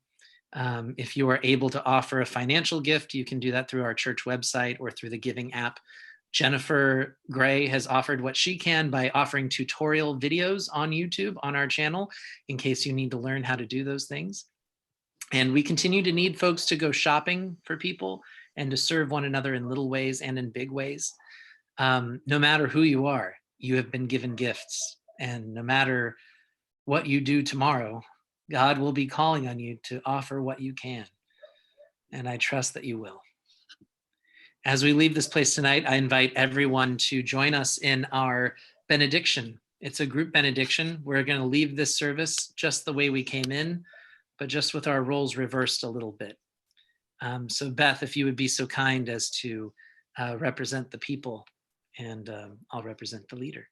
If you are able to offer a financial gift, you can do that through our church website or through the Giving app. Jennifer Gray has offered what she can by offering tutorial videos on YouTube on our channel in case you need to learn how to do those things. And we continue to need folks to go shopping for people and to serve one another in little ways and in big ways. No matter who you are, you have been given gifts. And no matter what you do tomorrow, God will be calling on you to offer what you can. And I trust that you will. As we leave this place tonight, I invite everyone to join us in our benediction. It's a group benediction. We're going to leave this service just the way we came in, but just with our roles reversed a little bit. So Beth, if you would be so kind as to represent the people, and I'll represent the leader.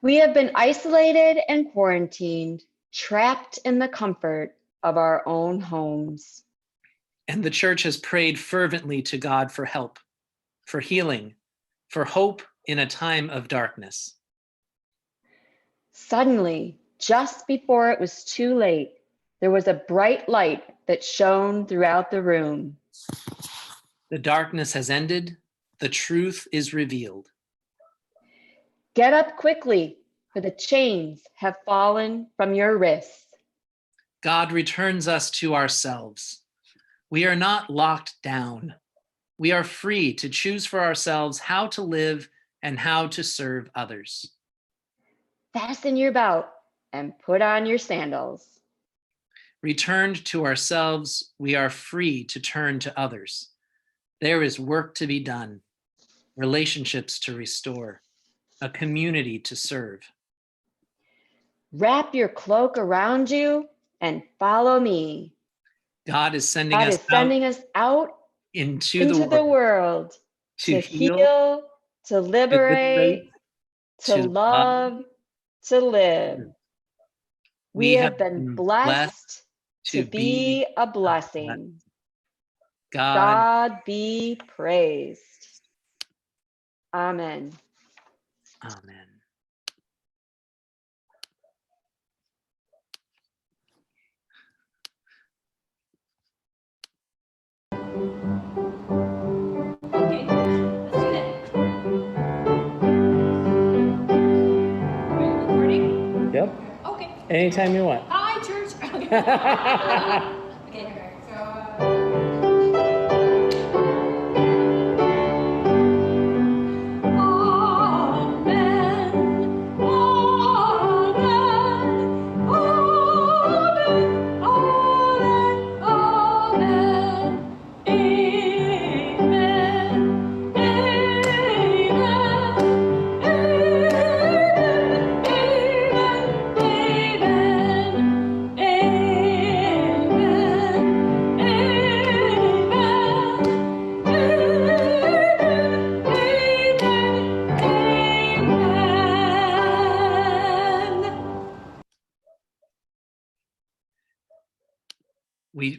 We have been isolated and quarantined, trapped in the comfort of our own homes. And the church has prayed fervently to God for help, for healing, for hope in a time of darkness. Suddenly, just before it was too late, there was a bright light that shone throughout the room. The darkness has ended. The truth is revealed. Get up quickly, for the chains have fallen from your wrists. God returns us to ourselves. We are not locked down. We are free to choose for ourselves how to live and how to serve others. Fasten your belt and put on your sandals. Returned to ourselves, we are free to turn to others. There is work to be done, relationships to restore, a community to serve. Wrap your cloak around you and follow me. God is sending God us is sending out us out into into the world to heal, to liberate, to love, to live. We have been blessed to be a blessing. God be praised. Amen. Amen. Okay, let's do that. Are you recording? Yep. Okay. Anytime you want. Hi, church. Okay. Okay, so. Amen. Amen. Amen. Amen.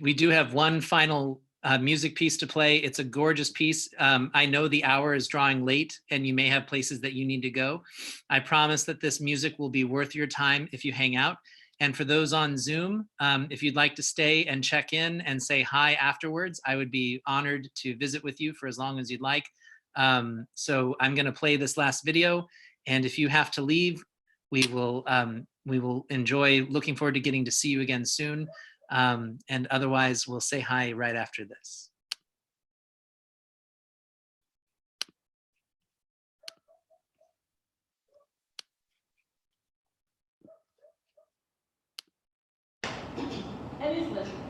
we do have one final music piece to play. It's a gorgeous piece. I know the hour is drawing late and you may have places that you need to go. I promise that this music will be worth your time if you hang out. And for those on Zoom, if you'd like to stay and check in and say hi afterwards, I would be honored to visit with you for as long as you'd like. So I'm going to play this last video. And if you have to leave, we will enjoy looking forward to getting to see you again soon. And otherwise, we'll say hi right after this. Eddie's listening.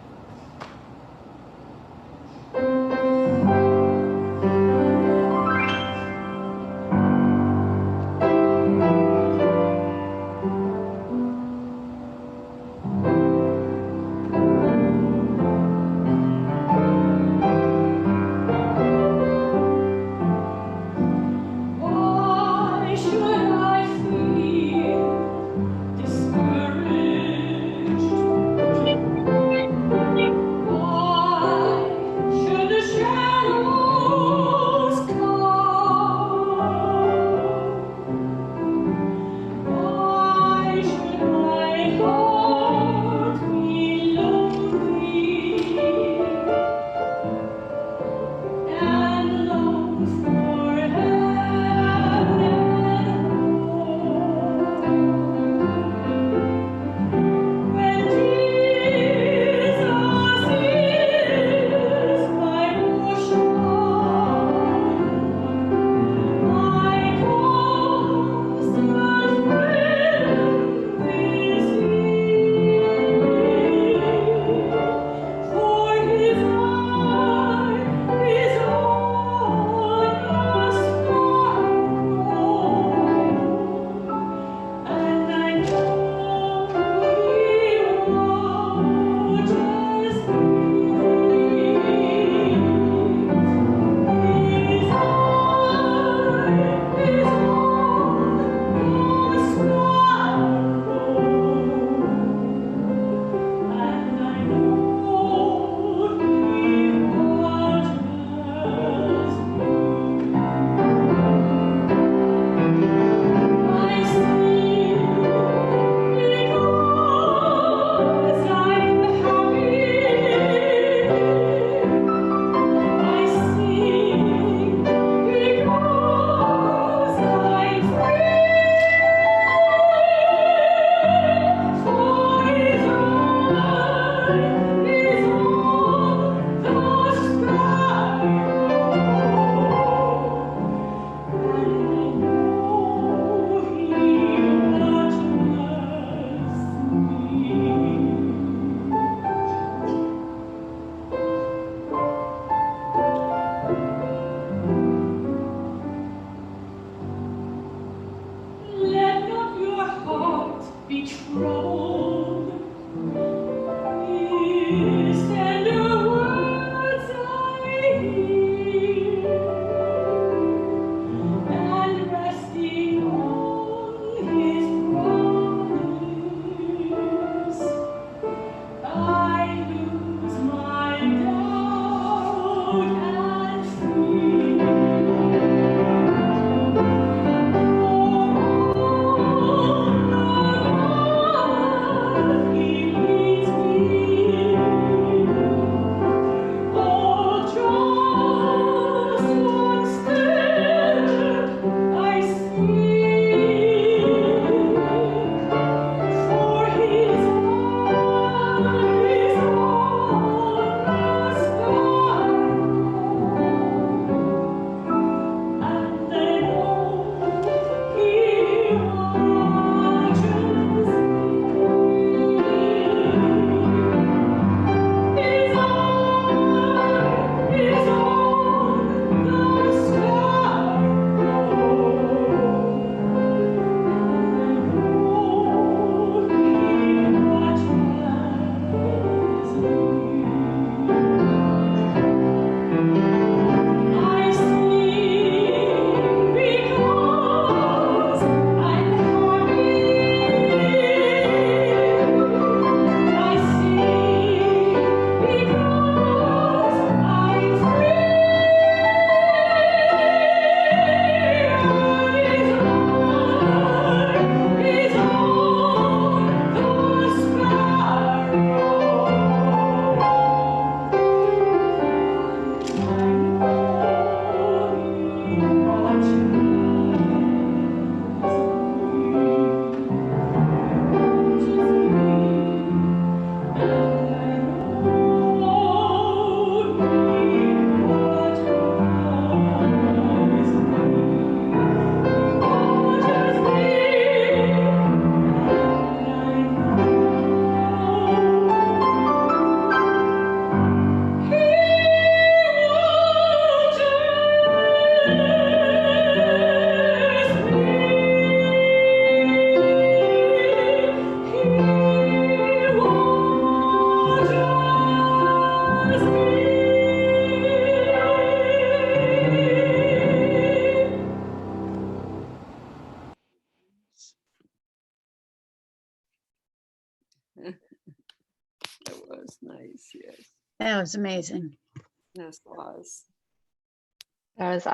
Nice, yes. That was amazing. Yes, it was. That was